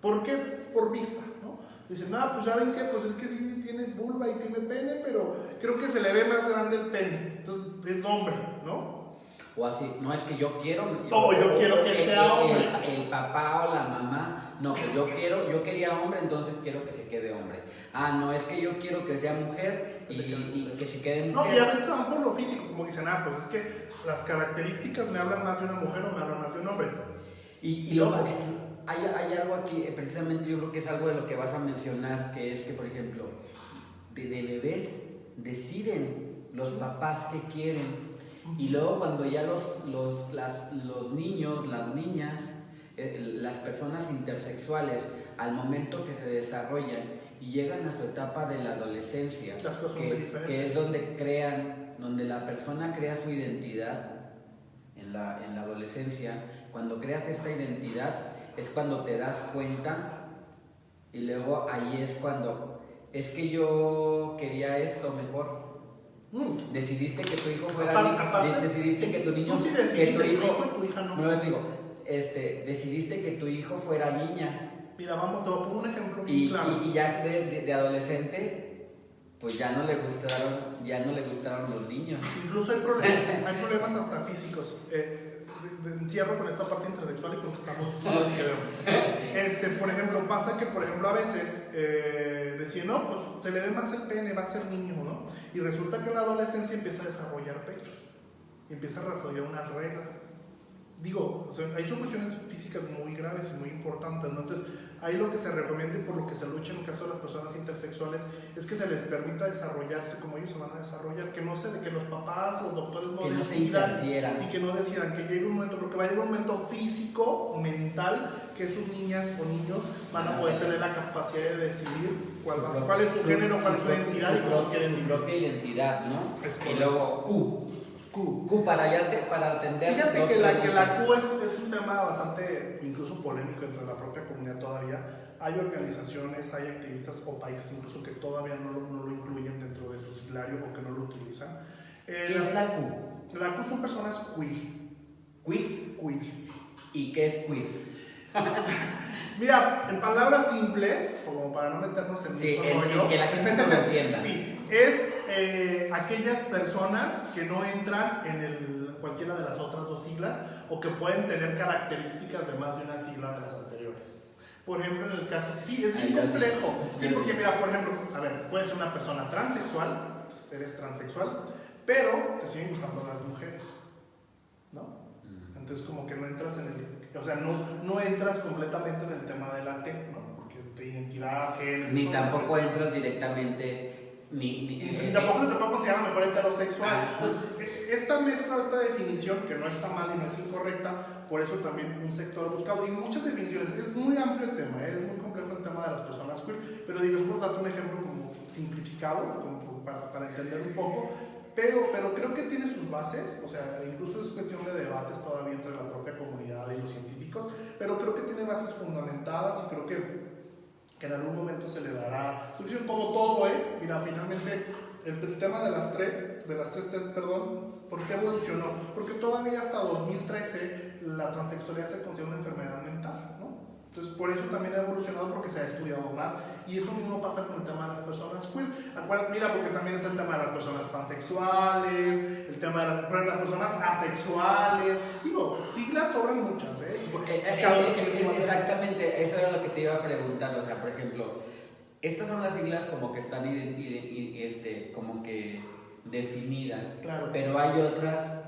¿Por qué? Por vista, ¿no? Dicen, pues ¿saben qué? Pues es que sí tiene vulva y tiene pene, pero creo que se le ve más grande el pene, entonces es hombre, ¿no? O así, no es que yo quiero. Yo quiero que sea hombre. El papá o la mamá, no, pues yo quería hombre, entonces quiero que se quede hombre. No, es que yo quiero que sea mujer y que se quede mujer. No, y a veces van por lo físico, como dicen, pues es que las características me hablan más de una mujer o me hablan más de un hombre. Hay algo aquí, precisamente yo creo que es algo de lo que vas a mencionar, que es que, por ejemplo, de bebés deciden los papás que quieren. Y luego cuando ya los niños, las niñas, las personas intersexuales, al momento que se desarrollan y llegan a su etapa de la adolescencia, que es donde la persona crea su identidad en la adolescencia, cuando creas esta identidad es cuando te das cuenta y luego ahí es cuando, es que yo quería esto mejor. Decidiste que tu hijo fuera decidiste que tu niño tú sí que tu hijo tu hija no. no, digo, decidiste que tu hijo fuera niña. Mira, vamos, te voy a poner un ejemplo bien Y claro. ya de adolescente, pues ya no le gustaron los niños. Incluso hay problemas hasta físicos. Encierro con esta parte intersexual y contestamos todas las que veo. Por ejemplo, pasa que, a veces decían, no, pues se le ve más el pene, va a ser niño, ¿no? Y resulta que en la adolescencia empieza a desarrollar pechos y empieza a desarrollar una regla. Digo, o sea, ahí son cuestiones físicas muy graves y muy importantes, ¿no? Entonces, ahí lo que se recomienda y por lo que se lucha en el caso de las personas intersexuales es que se les permita desarrollarse como ellos se van a desarrollar, que no se de que los papás, los doctores no decidan, sí, que no decidan, que llegue un momento, porque va a llegar un momento físico, mental, que sus niñas o niños van a poder tener la capacidad de decidir cuál es su género, cuál es su identidad y cómo quieren vivir. Su propia identidad, ¿no? Es Y luego Q para atender. Fíjate que la Q es un tema bastante, incluso polémico entre la propia comunidad todavía. Hay organizaciones, hay activistas o países incluso que todavía no lo incluyen dentro de su siglario o que no lo utilizan. ¿Qué es la Q? La Q son personas queer. ¿Queer? ¿Y qué es queer? Mira, en palabras simples, como para no meternos en mucho rollo, que la gente no lo entienda. Sí, es aquellas personas que no entran en cualquiera de las otras dos siglas o que pueden tener características de más de una sigla de las anteriores. Por ejemplo, en el caso, sí, es bien complejo. Sí, porque mira, por ejemplo, a ver, puedes ser una persona transexual, eres transexual, pero te siguen gustando las mujeres, ¿no? Entonces como que no entras no entras completamente en el tema de la T, ¿no? Porque de identidad, género... Ni tampoco entras directamente... tampoco se te puede considerar mejor heterosexual. Pues, esta mezcla, esta definición, que no está mal y no es incorrecta, por eso también un sector buscado, y muchas definiciones, es muy amplio el tema, es muy complejo el tema de las personas queer, pero digo, es por darte un ejemplo como simplificado, como para entender un poco, pero creo que tiene sus bases, o sea, incluso es cuestión de debates todavía entre la propia comunidad y los científicos, pero creo que tiene bases fundamentadas y creo que en algún momento se le dará suficiente, como todo, mira, finalmente el tema de las tres T's, ¿por qué evolucionó? Porque todavía hasta 2013 la transexualidad se considera una enfermedad mental, ¿no? Entonces por eso también ha evolucionado porque se ha estudiado más y eso mismo pasa con el tema de las personas queer. Acuérdate, mira, porque también está el tema de las personas pansexuales, el tema de las personas asexuales, digo, siglas sobran muchas, exactamente, eso era lo que te iba a preguntar, o sea, por ejemplo, estas son las siglas como que están como que definidas, claro. Pero hay otras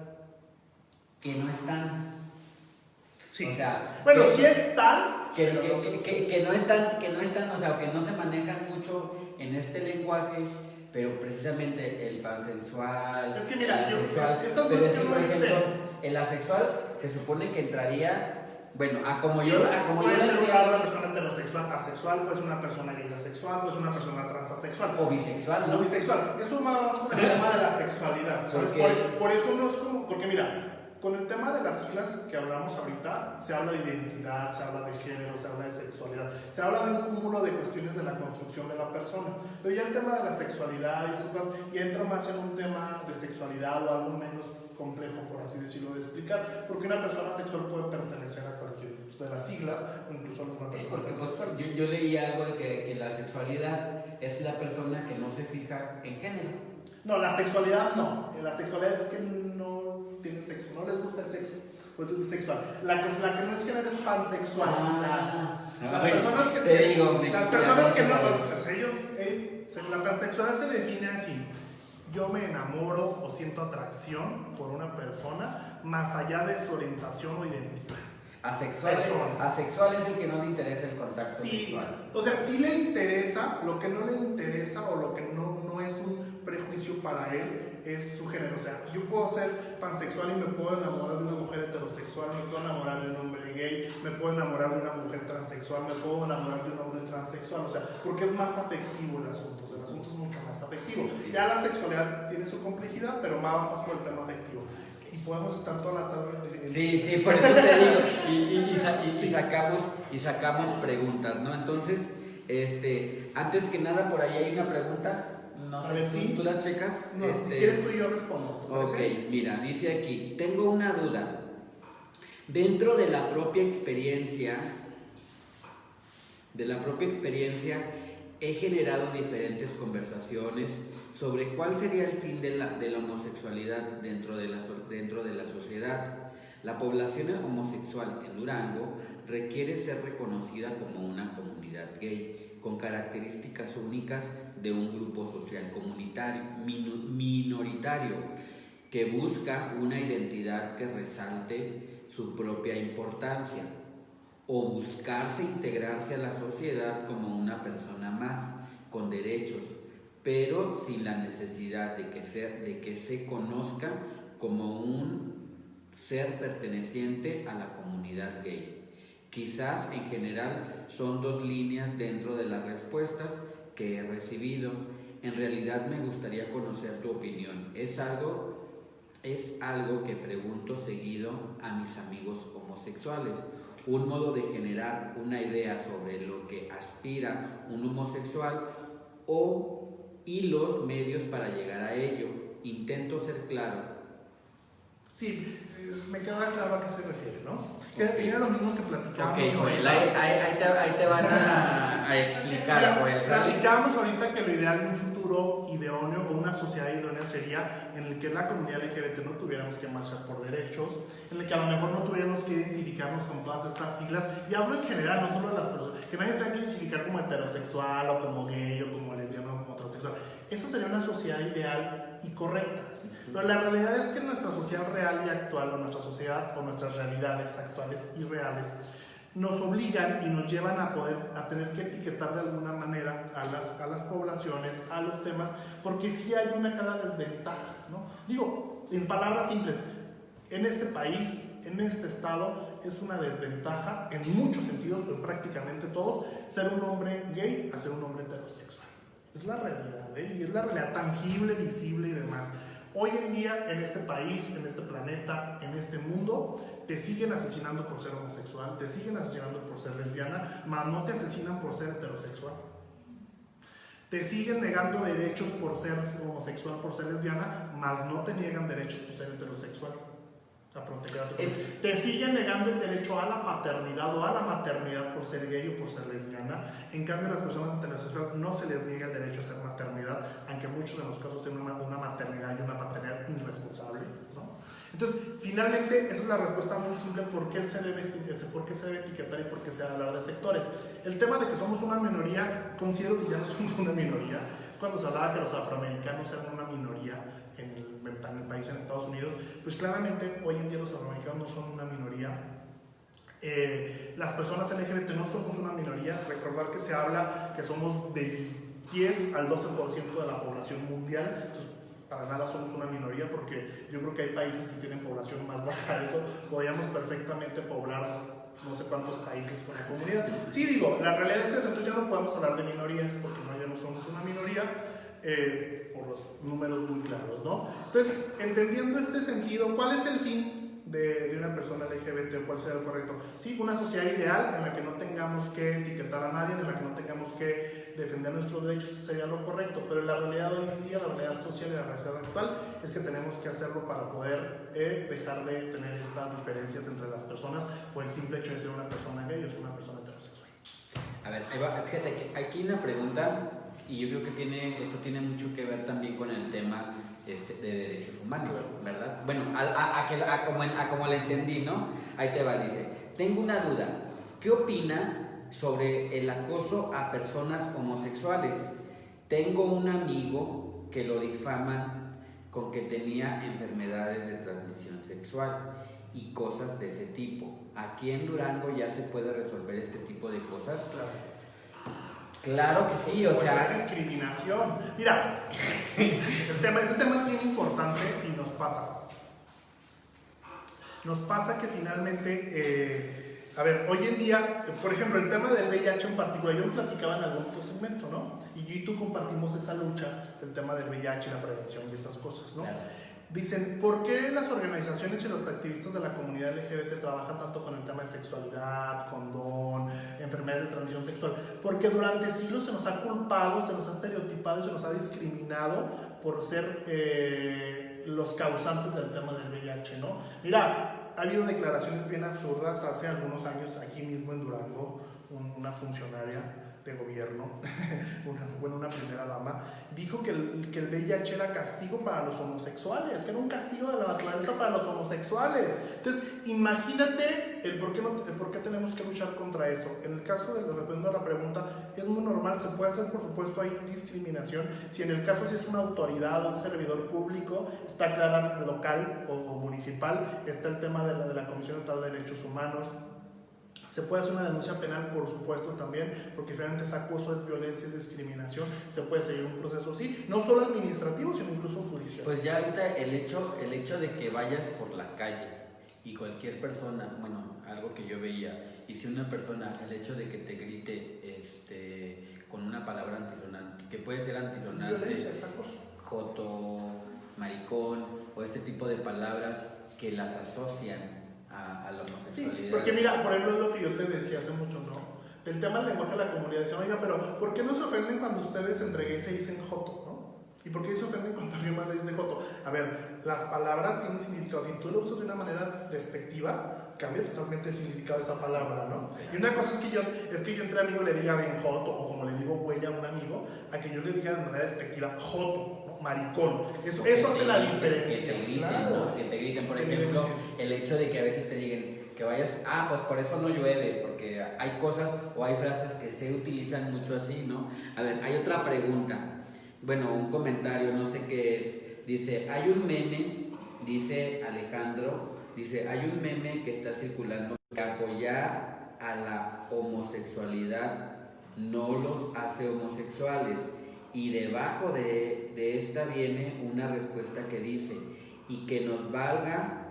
que no están. Sí. O sea, bueno, sí están. Que no están, o sea, que no se manejan mucho en este lenguaje, pero precisamente el pansexual. Es que mira, estas dos que no estén. El asexual se supone que entraría. Bueno, puede ser una persona heterosexual, asexual, puede ser una persona gay asexual, puede ser una persona transasexual. O bisexual, ¿no? O bisexual. Eso va más con el tema de la sexualidad. Por eso no es como. Porque mira, con el tema de las siglas que hablamos ahorita, se habla de identidad, se habla de género, se habla de sexualidad, se habla de un cúmulo de cuestiones de la construcción de la persona. Pero ya el tema de la sexualidad y esas cosas, ya entra más en un tema de sexualidad o algo menos complejo, por así decirlo, de explicar, porque una persona sexual puede pertenecer a cualquier de las siglas o incluso a una persona sexual. Yo leí algo de que la sexualidad es la persona que no se fija en género. No, la sexualidad no. La sexualidad es que no tienen sexo, no les gusta el sexo, pues es bisexual. La que no es género es pansexual. Las personas que no, la pansexualidad se define así. Yo me enamoro o siento atracción por una persona más allá de su orientación o identidad. Asexual es el que no le interesa el contacto sexual. O sea, sí le interesa, lo que no le interesa o lo que no es un prejuicio juicio para él es su género. O sea, yo puedo ser pansexual y me puedo enamorar de una mujer heterosexual, me puedo enamorar de un hombre gay, me puedo enamorar de una mujer transexual, me puedo enamorar de un hombre transexual, o sea, porque es más afectivo el asunto, o sea, el asunto es mucho más afectivo. Ya la sexualidad tiene su complejidad, pero más por el tema afectivo. Y podemos estar toda la tarde definiendo. Sí, por eso te digo, y sacamos preguntas, ¿no? Entonces, antes que nada, por ahí hay una pregunta. No sé, a ver, sí. ¿Tú las checas? No, si quieres tú y yo respondo. Ok, mira, dice aquí, tengo una duda. Dentro de la propia experiencia, he generado diferentes conversaciones sobre cuál sería el fin de la homosexualidad dentro de la sociedad. La población homosexual en Durango requiere ser reconocida como una comunidad gay, con características únicas de un grupo social comunitario, minoritario, que busca una identidad que resalte su propia importancia, o buscarse integrarse a la sociedad como una persona más, con derechos, pero sin la necesidad de que se conozca como un ser perteneciente a la comunidad gay. Quizás en general son dos líneas dentro de las respuestas que he recibido. En realidad me gustaría conocer tu opinión. Es algo que pregunto seguido a mis amigos homosexuales. Un modo de generar una idea sobre lo que aspira un homosexual y los medios para llegar a ello. Intento ser claro. Sí, me queda claro a qué se refiere, ¿no? Que era lo mismo que platicábamos. Ok, Joel, ahí te van a explicar, Joel. Platicábamos ahorita que lo ideal en un futuro idóneo o una sociedad idónea sería en el que la comunidad LGBT no tuviéramos que marchar por derechos, en el que a lo mejor no tuviéramos que identificarnos con todas estas siglas, y hablo en general, no solo de las personas, que nadie tenga que identificar como heterosexual o como gay o como lesbiano o como transexual. Esa sería una sociedad ideal y correcta, ¿sí? Pero la realidad es que nuestra sociedad real y actual, o nuestra sociedad o nuestras realidades actuales y reales, nos obligan y nos llevan a tener que etiquetar de alguna manera a las poblaciones, a los temas, porque sí hay una clara desventaja, ¿no? Digo, en palabras simples, en este país, en este estado, es una desventaja en muchos sentidos, en prácticamente todos, ser un hombre gay a ser un hombre heterosexual. Es la realidad, y es la realidad tangible, visible y demás. Hoy en día, en este país, en este planeta, en este mundo, te siguen asesinando por ser homosexual, te siguen asesinando por ser lesbiana, mas no te asesinan por ser heterosexual. Te siguen negando derechos por ser homosexual, por ser lesbiana, mas no te niegan derechos por ser heterosexual. A proteger a tu te siguen negando el derecho a la paternidad o a la maternidad por ser gay o por ser lesbiana. En cambio, a las personas heterosexuales no se les niega el derecho a ser maternidad, aunque en muchos de los casos sea una maternidad y una paternidad irresponsable, ¿no? Entonces, finalmente, esa es la respuesta muy simple por qué se debe etiquetar y por qué se debe hablar de sectores. El tema de que somos una minoría, considero que ya no somos una minoría. Es cuando se hablaba que los afroamericanos eran una minoría en el país, en Estados Unidos. Pues claramente hoy en día los afroamericanos no son una minoría. Las personas LGBT no somos una minoría. Recordar que se habla que somos del 10 al 12% de la población mundial. Entonces, para nada somos una minoría, porque yo creo que hay países que tienen población más baja de eso. Podríamos perfectamente poblar no sé cuántos países con la comunidad. Sí, digo, la realidad es esa. Entonces ya no podemos hablar de minorías, porque ya no somos una minoría. Por los números muy claros, ¿no? Entonces, entendiendo este sentido, ¿cuál es el fin de una persona LGBT o cuál será el correcto? Sí, una sociedad ideal en la que no tengamos que etiquetar a nadie, en la que no tengamos que defender nuestros derechos, sería lo correcto, pero la realidad hoy en día, la realidad social y la realidad actual es que tenemos que hacerlo para poder dejar de tener estas diferencias entre las personas por el simple hecho de ser una persona gay o ser una persona heterosexual. A ver, fíjate que aquí hay una pregunta. Y yo creo que esto tiene mucho que ver también con el tema de derechos humanos, ¿verdad? Bueno, como le entendí, ¿no? Ahí te va, dice, tengo una duda. ¿Qué opina sobre el acoso a personas homosexuales? Tengo un amigo que lo difaman con que tenía enfermedades de transmisión sexual y cosas de ese tipo. Aquí en Durango ya se puede resolver este tipo de cosas. Claro. Claro que sí, o Pues sea, es discriminación. Mira, este tema es bien importante y nos pasa. Nos pasa que finalmente, a ver, hoy en día, por ejemplo, el tema del VIH en particular, yo lo platicaba en algún otro segmento, ¿no? Y yo y tú compartimos esa lucha del tema del VIH y la prevención y esas cosas, ¿no? claro. Dicen, ¿por qué las organizaciones y los activistas de la comunidad LGBT trabajan tanto con el tema de sexualidad, condón, enfermedades de transmisión sexual? Porque durante siglos se nos ha culpado, se nos ha estereotipado y se nos ha discriminado por ser los causantes del tema del VIH, ¿no? Mira, ha habido declaraciones bien absurdas hace algunos años aquí mismo en Durango, una funcionaria de gobierno, una primera dama, dijo que el VIH era castigo para los homosexuales, que era un castigo de la naturaleza para los homosexuales. Entonces, imagínate el por qué tenemos que luchar contra eso. En el caso de, respondiendo a la pregunta, es muy normal, se puede hacer, por supuesto, hay discriminación. Si en el caso si es una autoridad o un servidor público, está claramente local o municipal, está el tema de la Comisión Estatal de Derechos Humanos. Se puede hacer una denuncia penal, por supuesto, también, porque finalmente es acoso, es violencia, es discriminación. Se puede seguir un proceso así, no solo administrativo, sino incluso judicial. Pues ya ahorita el hecho de que vayas por la calle y cualquier persona, bueno, algo que yo veía, y si una persona, el hecho de que te grite con una palabra antisonante, que puede ser antisonante, es violencia, es acoso. joto, maricón, o este tipo de palabras que las asocian a la homosexualidad. Sí, porque mira, por ejemplo, es lo que yo te decía hace mucho, ¿no? El tema del lenguaje de la comunidad. Decían, oiga, pero ¿por qué no se ofenden cuando ustedes entre gays se dicen joto, no? ¿Y por qué se ofenden cuando alguien más le dice joto? A ver, las palabras tienen significado. Si tú lo usas de una manera despectiva, cambia totalmente el significado de esa palabra, ¿no? Y una cosa es que yo entre amigos le diga bien joto, o como le digo güey a un amigo, a que yo le diga de manera despectiva joto, ¿no? Maricón. Eso hace la diferencia. Que te griten, claro. ¿no? Que te griten, por ejemplo, el hecho de que a veces te digan que vayas, pues por eso no llueve, porque hay cosas o hay frases que se utilizan mucho así, ¿no? A ver, hay otra pregunta, bueno, un comentario, no sé qué es, dice, hay un meme, dice Alejandro, dice, hay un meme que está circulando que apoyar a la homosexualidad no los hace homosexuales, y debajo de esta viene una respuesta que dice, y que nos valga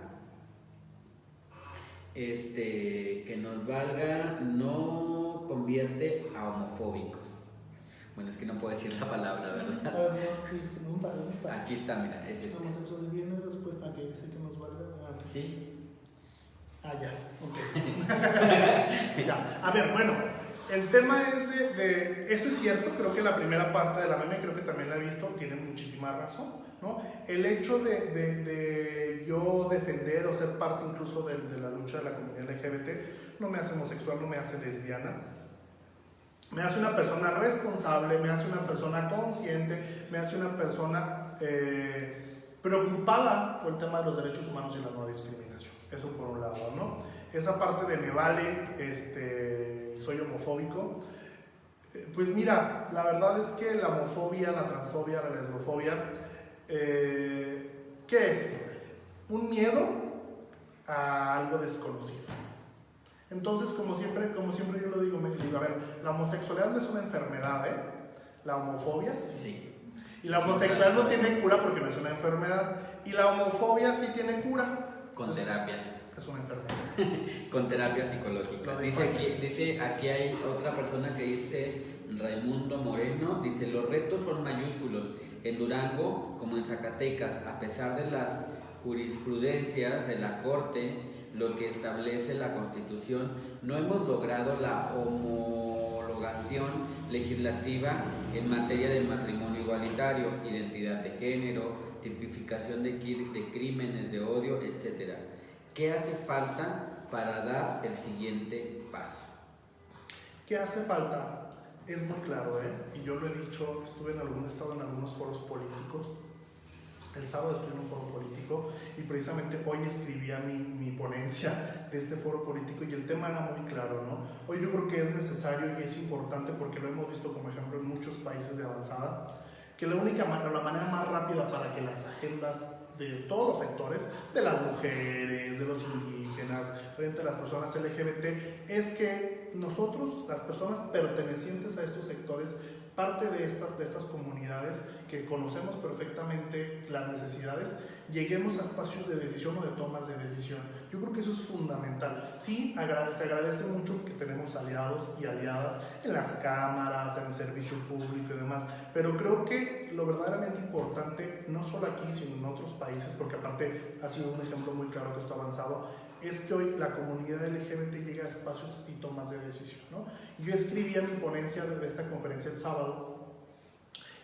no convierte a homofóbicos. Bueno, es que no puedo decir la palabra, ¿verdad? A ver, ¿dónde está? Aquí está, mira, es este. Homosexual viene respuesta que dice que nos valga. Sí. Ya, ok. Ya, a ver, bueno, el tema es eso es cierto, creo que la primera parte de la meme, creo que también la he visto, tiene muchísima razón, ¿no? El hecho de yo defender o ser parte incluso de la lucha de la comunidad LGBT no me hace homosexual, no me hace lesbiana, me hace una persona responsable, me hace una persona consciente, me hace una persona preocupada por el tema de los derechos humanos y la no discriminación. Eso por un lado, ¿no? Esa parte de me vale, soy homofóbico. Pues mira, la verdad es que la homofobia, la transfobia, la lesbofobia, ¿qué es? Un miedo a algo desconocido. Entonces, como siempre yo lo digo, a ver, la homosexualidad no es una enfermedad, ¿eh? La homofobia sí. Y la homosexualidad no tiene cura porque no es una enfermedad. Y la homofobia sí tiene cura. Con terapia. Es una enfermedad. Con terapia psicológica. Dice aquí hay otra persona que dice, Raimundo Moreno, dice, los retos son mayúsculos. En Durango, como en Zacatecas, a pesar de las jurisprudencias de la Corte, lo que establece la Constitución, no hemos logrado la homologación legislativa en materia del matrimonio igualitario, identidad de género, tipificación de crímenes de odio, etc. ¿Qué hace falta para dar el siguiente paso? ¿Qué hace falta? Es muy claro, y yo lo he dicho, he estado en algunos foros políticos. El sábado estuve en un foro político y precisamente hoy escribía mi ponencia de este foro político y el tema era muy claro, ¿no? Hoy yo creo que es necesario y es importante porque lo hemos visto como ejemplo en muchos países de avanzada, que la manera más rápida para que las agendas de todos los sectores, de las mujeres, de los indígenas, de las personas LGBT, es que nosotros, las personas pertenecientes a estos sectores, parte de estas comunidades que conocemos perfectamente las necesidades, lleguemos a espacios de decisión o de tomas de decisión. Yo creo que eso es fundamental. Sí, se agradece mucho que tenemos aliados y aliadas en las cámaras, en el servicio público y demás, pero creo que lo verdaderamente importante, no solo aquí, sino en otros países, porque aparte ha sido un ejemplo muy claro que esto ha avanzado, es que hoy la comunidad LGBT llega a espacios y tomas de decisión, ¿no? Yo escribía mi ponencia de esta conferencia el sábado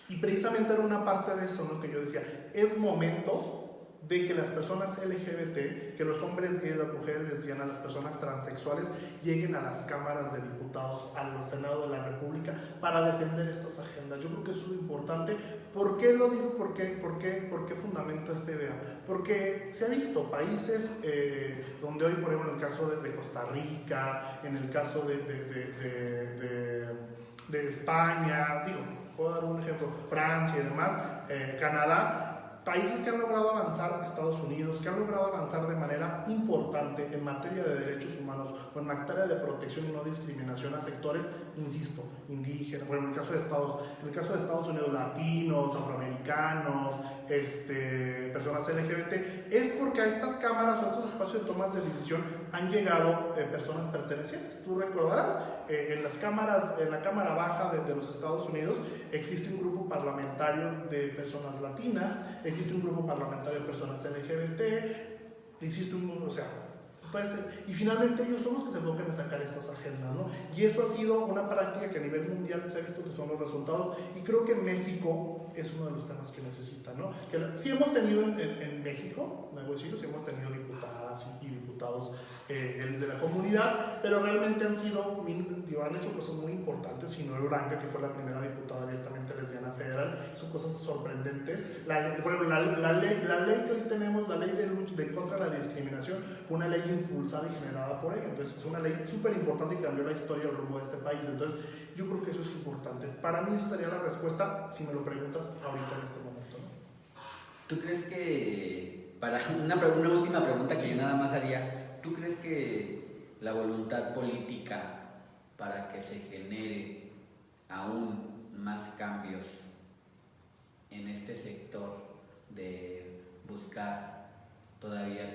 y precisamente era una parte de eso, ¿no? Que yo decía, es momento de que las personas LGBT, que los hombres gays, las mujeres lesbianas, las personas transexuales lleguen a las cámaras de diputados, al Senado de la República para defender estas agendas. Yo creo que eso es importante. ¿Por qué lo digo? ¿Por qué fundamento esta idea? Porque se ha visto países donde hoy, por ejemplo, en el caso de Costa Rica, en el caso de España, digo, puedo dar un ejemplo, Francia y demás, Canadá, países que han logrado avanzar, Estados Unidos, que han logrado avanzar de manera importante en materia de derechos humanos o en materia de protección y no discriminación a sectores, insisto, indígenas, bueno, en el caso de Estados Unidos, latinos, afroamericanos, personas LGBT, es porque a estas cámaras o a estos espacios de tomas de decisión han llegado personas pertenecientes. Tú recordarás, en la Cámara Baja de los Estados Unidos existe un grupo parlamentario de personas latinas, existe un grupo parlamentario de personas LGBT, y finalmente ellos son los que se enfocan en sacar estas agendas, ¿no? Y eso ha sido una práctica que a nivel mundial se ha visto que son los resultados, y creo que México es uno de los temas que necesita, ¿no? Sí hemos tenido en México, debo decirlo, sí hemos tenido diputadas y diputados de la comunidad, pero realmente han hecho cosas muy importantes. Sinora Uranga, que fue la primera diputada abiertamente lesbiana federal, son cosas sorprendentes. La ley que hoy tenemos, la ley de contra la discriminación, fue una ley impulsada y generada por ella. Entonces es una ley súper importante y cambió la historia y el rumbo de este país. Entonces yo creo que eso es importante. Para mí esa sería la respuesta si me lo preguntas ahorita en este momento, ¿no? ¿Tú crees que, para una última pregunta que yo nada más haría, ¿tú crees que la voluntad política para que se genere aún más cambios en este sector de buscar todavía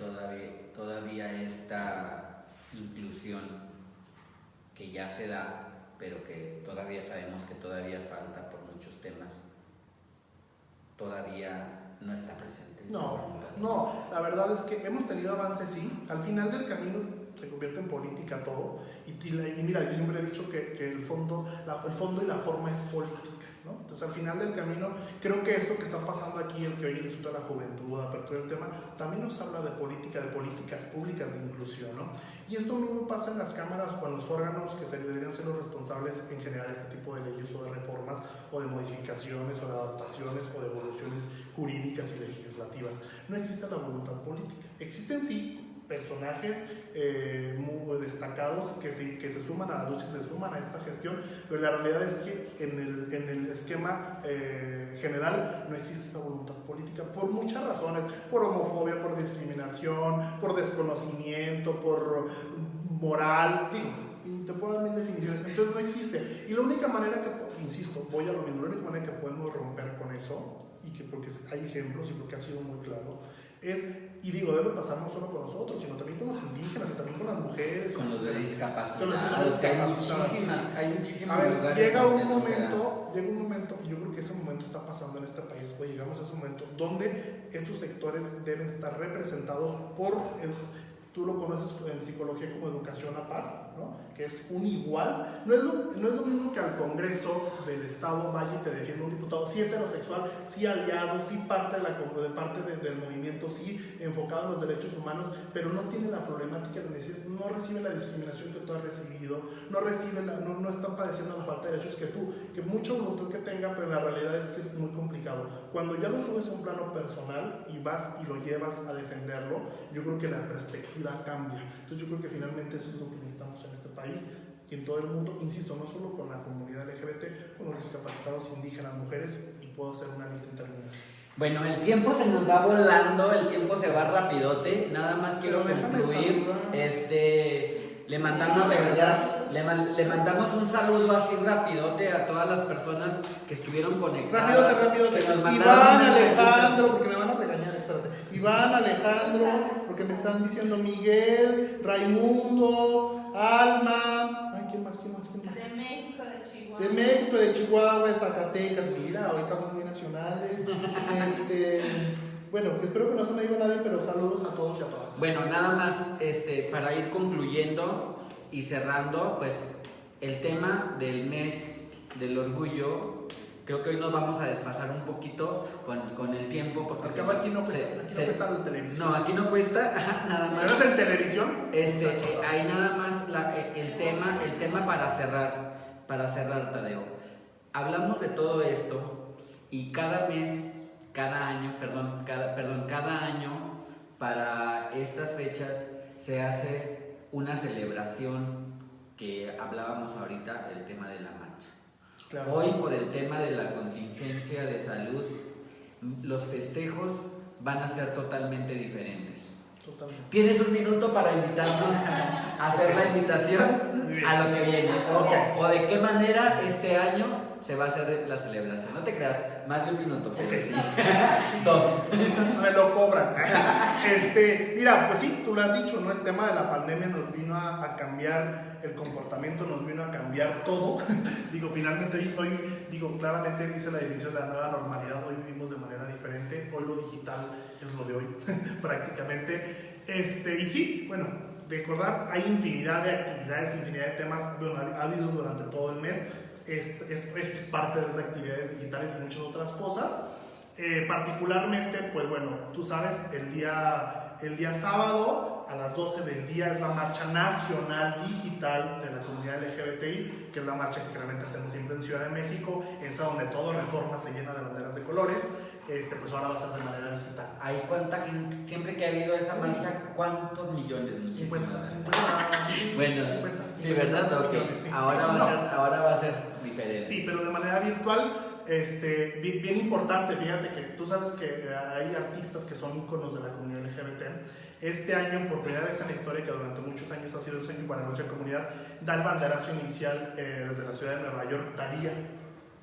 esta inclusión que ya se da, pero que todavía sabemos que todavía falta por muchos temas, todavía no está presente? No, la verdad es que hemos tenido avances, sí. Al final del camino se convierte en política todo, y mira, yo siempre he dicho que el fondo y la forma es política, ¿no? Entonces al final del camino creo que esto que está pasando aquí, el que hoy el Instituto de la Juventud, la apertura del tema, también nos habla de políticas públicas de inclusión, ¿no? Y esto mismo pasa en las cámaras o en los órganos que deberían ser los responsables en generar este tipo de leyes o de reformas o de modificaciones o de adaptaciones o de evoluciones jurídicas y legislativas. No existe la voluntad política. Existen sí personajes muy destacados que se suman a la lucha, que se suman a esta gestión, pero la realidad es que en el esquema general no existe esta voluntad política por muchas razones, por homofobia, por discriminación, por desconocimiento, por moral, y te puedo dar mil definiciones, entonces no existe. Y la única manera que, insisto, voy a lo mismo, la única manera que podemos romper con eso, porque hay ejemplos y porque ha sido muy claro, debe pasar no solo con nosotros, sino también con los indígenas y también con las mujeres. Con los de discapacidad. Hay muchísimas lugares. Llega un momento, y yo creo que ese momento está pasando en este país, o llegamos a ese momento, donde estos sectores deben estar representados por tú lo conoces en psicología como educación a par, ¿no? Que es un igual. No es lo mismo que al Congreso del Estado vaya y te defienda un diputado, sí heterosexual, sí aliado, sí parte del movimiento, sí enfocado en los derechos humanos, pero no tiene la problemática de decir, no recibe la discriminación que tú has recibido, no están padeciendo la falta de derechos que mucha voluntad que tenga, pero la realidad es que es muy complicado. Cuando ya lo subes a un plano personal y vas y lo llevas a defenderlo, yo creo que la perspectiva cambia. Entonces yo creo que finalmente eso es lo que necesitamos en este país y en todo el mundo, insisto, no solo con la comunidad LGBT, con los discapacitados, indígenas, mujeres, y puedo hacer una lista interminable. Bueno, el tiempo se nos va volando, el tiempo se va rapidote, nada más quiero concluir, le mandamos de verdad Le mandamos un saludo así rapidote a todas las personas que estuvieron conectadas. Rapidote. Que nos mandaron Iván un mensajito. Alejandro, porque me van a regañar, espérate. Iván Alejandro, porque me están diciendo Miguel, Raimundo, Alma. Ay, ¿quién más? De México, de Chihuahua. De México, de Chihuahua, de Zacatecas. Mira, hoy estamos muy nacionales. Bueno, espero que no se me diga nadie, pero saludos a todos y a todas. Bueno, nada más para ir concluyendo y cerrando, pues el tema del mes del orgullo, creo que hoy nos vamos a desfasar un poquito con el tiempo. Porque aquí no cuesta la televisión. No, aquí no cuesta, nada más. ¿Pero es en televisión? Hay nada más el tema para cerrar, Tadeo. Hablamos de todo esto y cada año para estas fechas se hace una celebración que hablábamos ahorita, el tema de la marcha. Claro. Hoy, por el tema de la contingencia de salud, los festejos van a ser totalmente diferentes. Totalmente. Tienes un minuto para invitarnos a hacer la invitación a lo que viene. O de qué manera este año se va a hacer la celebración. No te creas, más de un minuto, pero sí. Dos. Me lo cobran. Mira, pues sí, tú lo has dicho, ¿no? El tema de la pandemia nos vino a cambiar el comportamiento, nos vino a cambiar todo. Finalmente hoy, claramente dice la definición de la nueva normalidad, hoy vivimos de manera diferente, hoy lo digital es lo de hoy, prácticamente. Y sí, bueno, recordar, hay infinidad de actividades, infinidad de temas, ha habido durante todo el mes. Esto es parte de esas actividades digitales y muchas otras cosas. Particularmente, pues bueno, tú sabes, el día sábado a las 12 del día es la marcha nacional digital de la comunidad LGBTI, que es la marcha que generalmente hacemos siempre en Ciudad de México, esa donde todo Reforma se llena de banderas de colores. Pues ahora va a ser de manera digital. ¿Hay cuánta gente, siempre que ha habido esa marcha, cuántos millones? 50. Bueno, 50, sí, ¿verdad? Ok. Millones, sí. Ahora va a ser diferente. Sí, pero de manera virtual, bien importante, fíjate que tú sabes que hay artistas que son íconos de la comunidad LGBT. Este año, por primera vez en la historia, que durante muchos años ha sido el sueño para nuestra comunidad, da el banderazo inicial desde la ciudad de Nueva York, Thalía.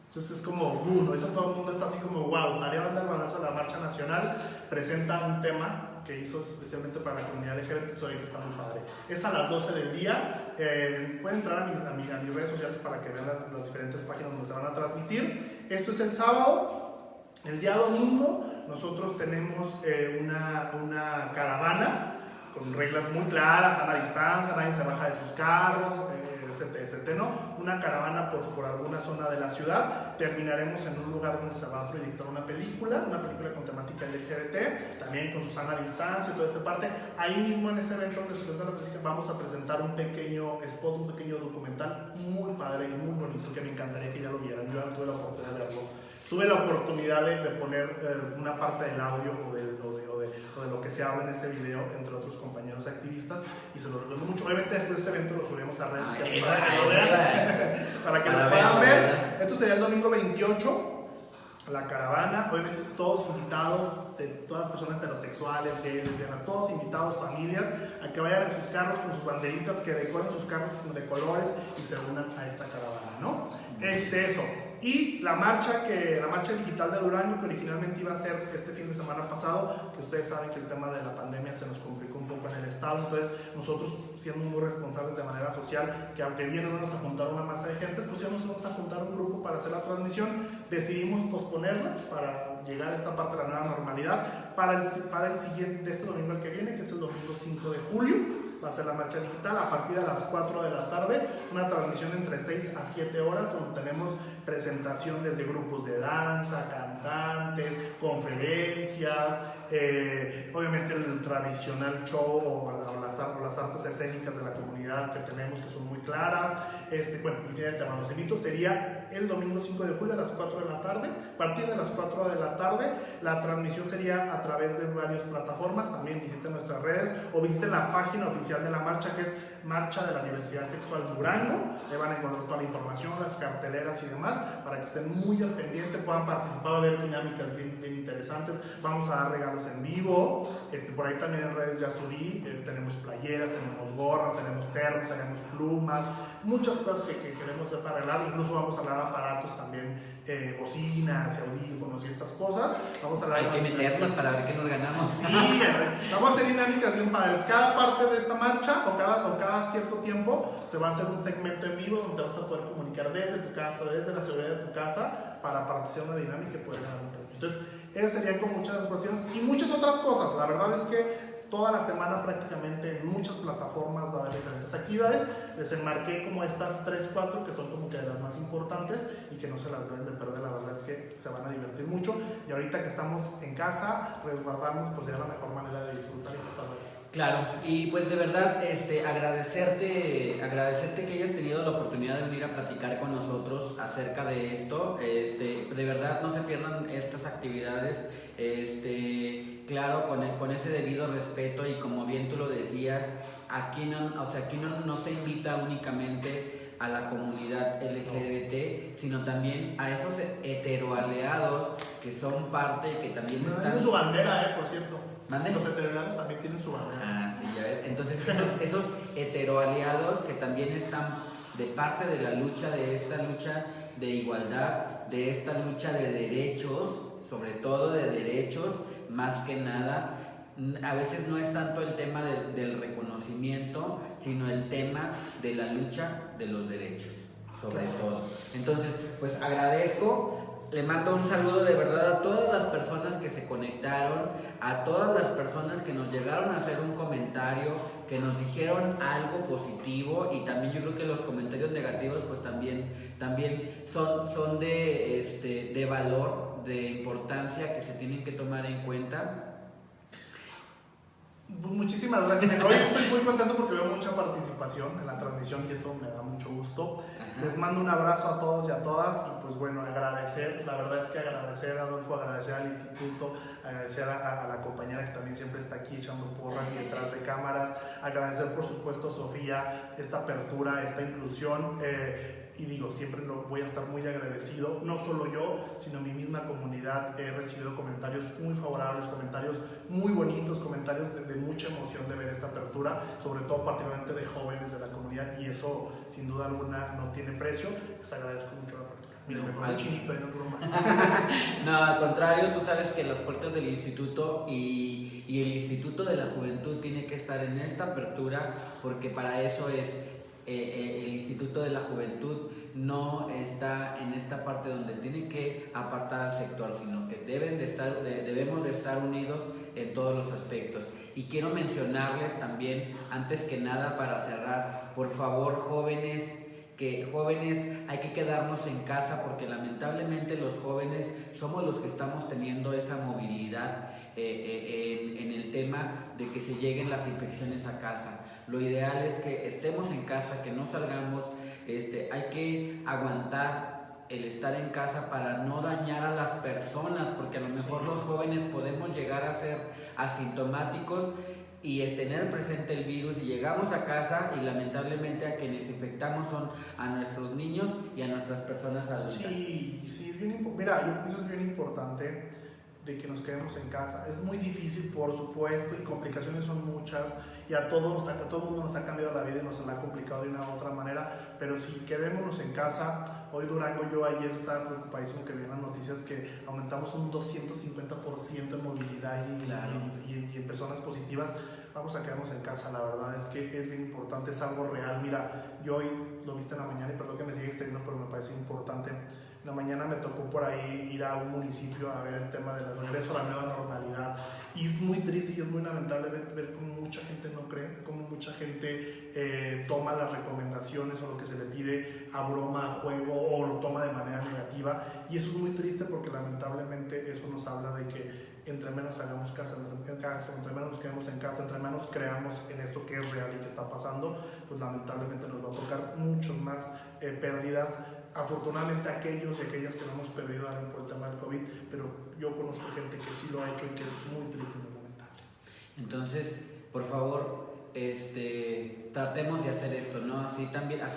Entonces es como, ahorita todo el mundo está así como, wow, Thalía va a dar el banderazo a la marcha nacional, presenta un tema que hizo especialmente para la comunidad LGBT, pues ahorita está muy padre. Es a las 12 del día, pueden entrar a mis redes sociales para que vean las diferentes páginas donde se van a transmitir. Esto es el sábado. El día domingo nosotros tenemos una caravana con reglas muy claras, a la distancia, nadie se baja de sus carros, etc. ¿no? Una caravana por alguna zona de la ciudad. Terminaremos en un lugar donde se va a proyectar una película con temática LGBT, también con Susana a distancia y toda esta parte. Ahí mismo en ese evento donde se presenta la película vamos a presentar un pequeño spot, un pequeño documental muy padre y muy bonito que me encantaría que ya lo vieran. Yo ya tuve la oportunidad de verlo. Tuve la oportunidad de poner una parte del audio o de lo que se habla en ese video entre otros compañeros activistas y se lo recomiendo mucho. Obviamente después de este evento lo subiremos a redes sociales para que lo puedan ver. Esto sería el domingo 28, la caravana, obviamente todos invitados, de todas las personas heterosexuales, gays, lesbianas, todos invitados, familias, a que vayan en sus carros con sus banderitas, que decoren sus carros de colores y se unan a esta caravana, ¿no? Eso. Y la marcha digital de Durango, que originalmente iba a ser este fin de semana pasado, que ustedes saben que el tema de la pandemia se nos complicó un poco en el estado, entonces nosotros, siendo muy responsables de manera social, que aunque vienen a juntar una masa de gente, pues ya nos vamos a juntar un grupo para hacer la transmisión, decidimos posponerla para llegar a esta parte de la nueva normalidad, para el siguiente, este domingo el que viene, que es el domingo 5 de julio, va a ser la marcha digital a partir de las 4 de la tarde, una transmisión entre 6 a 7 horas, donde tenemos presentación desde grupos de danza, cantantes, conferencias, obviamente el tradicional show o las artes escénicas de la comunidad que tenemos, que son muy claras. Bueno, el tema, los invito, sería el domingo 5 de julio a las 4 de la tarde. A partir de las 4 de la tarde, la transmisión sería a través de varias plataformas. También visiten nuestras redes o visiten la página oficial de la marcha, que es Marcha de la Diversidad Sexual Durango. Ahí van a encontrar toda la información, las carteleras y demás, para que estén muy al pendiente, puedan participar, va a haber dinámicas bien interesantes. Vamos a dar regalos en vivo. Por ahí también en redes ya subí, tenemos playeras, tenemos gorras, tenemos termos, tenemos plumas, muchas cosas que queremos hacer para arreglar, incluso vamos a hablar de aparatos también, bocinas y audífonos y estas cosas. Vamos a hablar Hay que meternos para ver qué nos ganamos. Sí, vamos a hacer dinámicas bien padres. Cada parte de esta marcha o cada cierto tiempo se va a hacer un segmento en vivo donde vas a poder comunicar desde tu casa, desde la seguridad de tu casa, para participar en una dinámica y poder ganar un premio. Entonces, esas serían con muchas exposiciones y muchas otras cosas. La verdad es que toda la semana prácticamente en muchas plataformas va a haber diferentes actividades. Les enmarqué como estas 3, 4 que son como que de las más importantes y que no se las deben de perder. La verdad es que se van a divertir mucho y ahorita que estamos en casa, resguardarnos pues sería la mejor manera de disfrutar y pasarla bien. Claro, y pues de verdad agradecerte que hayas tenido la oportunidad de venir a platicar con nosotros acerca de esto. De verdad no se pierdan estas actividades, claro, con ese debido respeto, y como bien tú lo decías, aquí no se invita únicamente a la comunidad LGBT, sino también a esos heteroaleados que son parte y que también están... Tienen su bandera, por cierto. ¿Mande? Los heteroaleados también tienen su bandera. Ah, sí, ya ves. Entonces, esos heteroaliados que también están de parte de la lucha, de esta lucha de igualdad, de esta lucha de derechos, sobre todo de derechos, más que nada, a veces no es tanto el tema del reconocimiento, sino el tema de la lucha de los derechos, sobre todo. Entonces, pues agradezco. Le mando un saludo de verdad a todas las personas que se conectaron, a todas las personas que nos llegaron a hacer un comentario, que nos dijeron algo positivo, y también yo creo que los comentarios negativos pues también son de valor, de importancia, que se tienen que tomar en cuenta. Muchísimas gracias. Hoy estoy muy contento porque veo mucha participación en la transmisión y eso me da mucho gusto. Ajá. Les mando un abrazo a todos y a todas y pues bueno, agradecer, la verdad es que agradecer a Adolfo, agradecer al instituto, agradecer a la compañera que también siempre está aquí echando porras y detrás de cámaras, agradecer por supuesto a Sofía esta apertura, esta inclusión. Y digo, siempre lo voy a estar muy agradecido, no solo yo, sino mi misma comunidad. He recibido comentarios muy favorables, comentarios muy bonitos, comentarios de mucha emoción de ver esta apertura, sobre todo particularmente de jóvenes de la comunidad, y eso sin duda alguna no tiene precio. Les agradezco mucho la apertura. Mira, me pongo chinito y no es broma. No, al contrario, tú sabes que las puertas del instituto y el Instituto de la Juventud tiene que estar en esta apertura, porque para eso es. El Instituto de la Juventud no está en esta parte donde tiene que apartar al sector, sino que debemos de estar unidos en todos los aspectos. Y quiero mencionarles también, antes que nada, para cerrar, por favor, jóvenes, hay que quedarnos en casa, porque lamentablemente los jóvenes somos los que estamos teniendo esa movilidad en el tema de que se lleguen las infecciones a casa. Lo ideal es que estemos en casa, que no salgamos. Hay que aguantar el estar en casa para no dañar a las personas, porque a lo mejor los jóvenes podemos llegar a ser asintomáticos y tener presente el virus, y llegamos a casa y lamentablemente a quienes infectamos son a nuestros niños y a nuestras personas adultas. Sí, es bien mira, eso es bien importante, de que nos quedemos en casa. Es muy difícil, por supuesto, y complicaciones son muchas, y a todo el mundo nos ha cambiado la vida y nos la ha complicado de una u otra manera, pero sí, quedémonos en casa. Hoy Durango, yo ayer estaba preocupadísimo que veían las noticias que aumentamos un 250% en movilidad y en personas positivas. Vamos a quedarnos en casa, la verdad es que es bien importante, es algo real. Mira, yo hoy lo viste en la mañana, y perdón que me siga extendiendo, pero me parece importante. En la mañana me tocó por ahí ir a un municipio a ver el tema del regreso a la nueva normalidad, y es muy triste y es muy lamentable ver cómo mucha gente no cree, cómo mucha gente toma las recomendaciones o lo que se le pide a broma, a juego, o lo toma de manera negativa, y eso es muy triste porque lamentablemente eso nos habla de que entre menos hagamos caso, entre menos nos quedemos en casa, entre menos creamos en esto que es real y que está pasando, pues lamentablemente nos va a tocar mucho más pérdidas. Afortunadamente aquellos y aquellas que no hemos perdido algo por el tema del COVID, pero yo conozco gente que sí lo ha hecho y que es muy triste y muy lamentable. Entonces, por favor, tratemos de hacer esto, ¿no? Así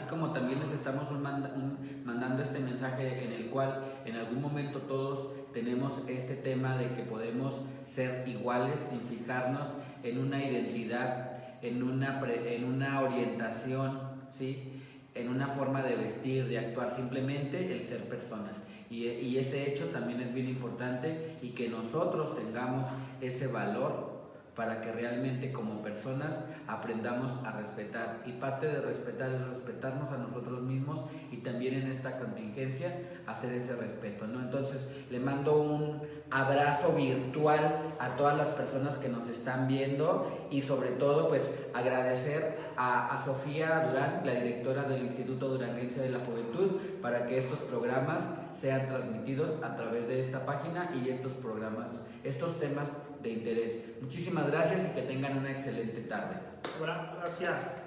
como también les estamos mandando este mensaje en el cual en algún momento todos tenemos este tema de que podemos ser iguales sin fijarnos en una identidad, en una orientación, ¿sí? en una forma de vestir, de actuar, simplemente el ser personas. Y ese hecho también es bien importante, y que nosotros tengamos ese valor para que realmente como personas aprendamos a respetar. Y parte de respetar es respetarnos a nosotros mismos, y también en esta contingencia hacer ese respeto, ¿no? Entonces le mando un abrazo virtual a todas las personas que nos están viendo, y sobre todo pues agradecer a Sofía Durán, la directora del Instituto Duranguense de la Juventud, para que estos programas sean transmitidos a través de esta página, y estos temas de interés. Muchísimas gracias y que tengan una excelente tarde. Gracias.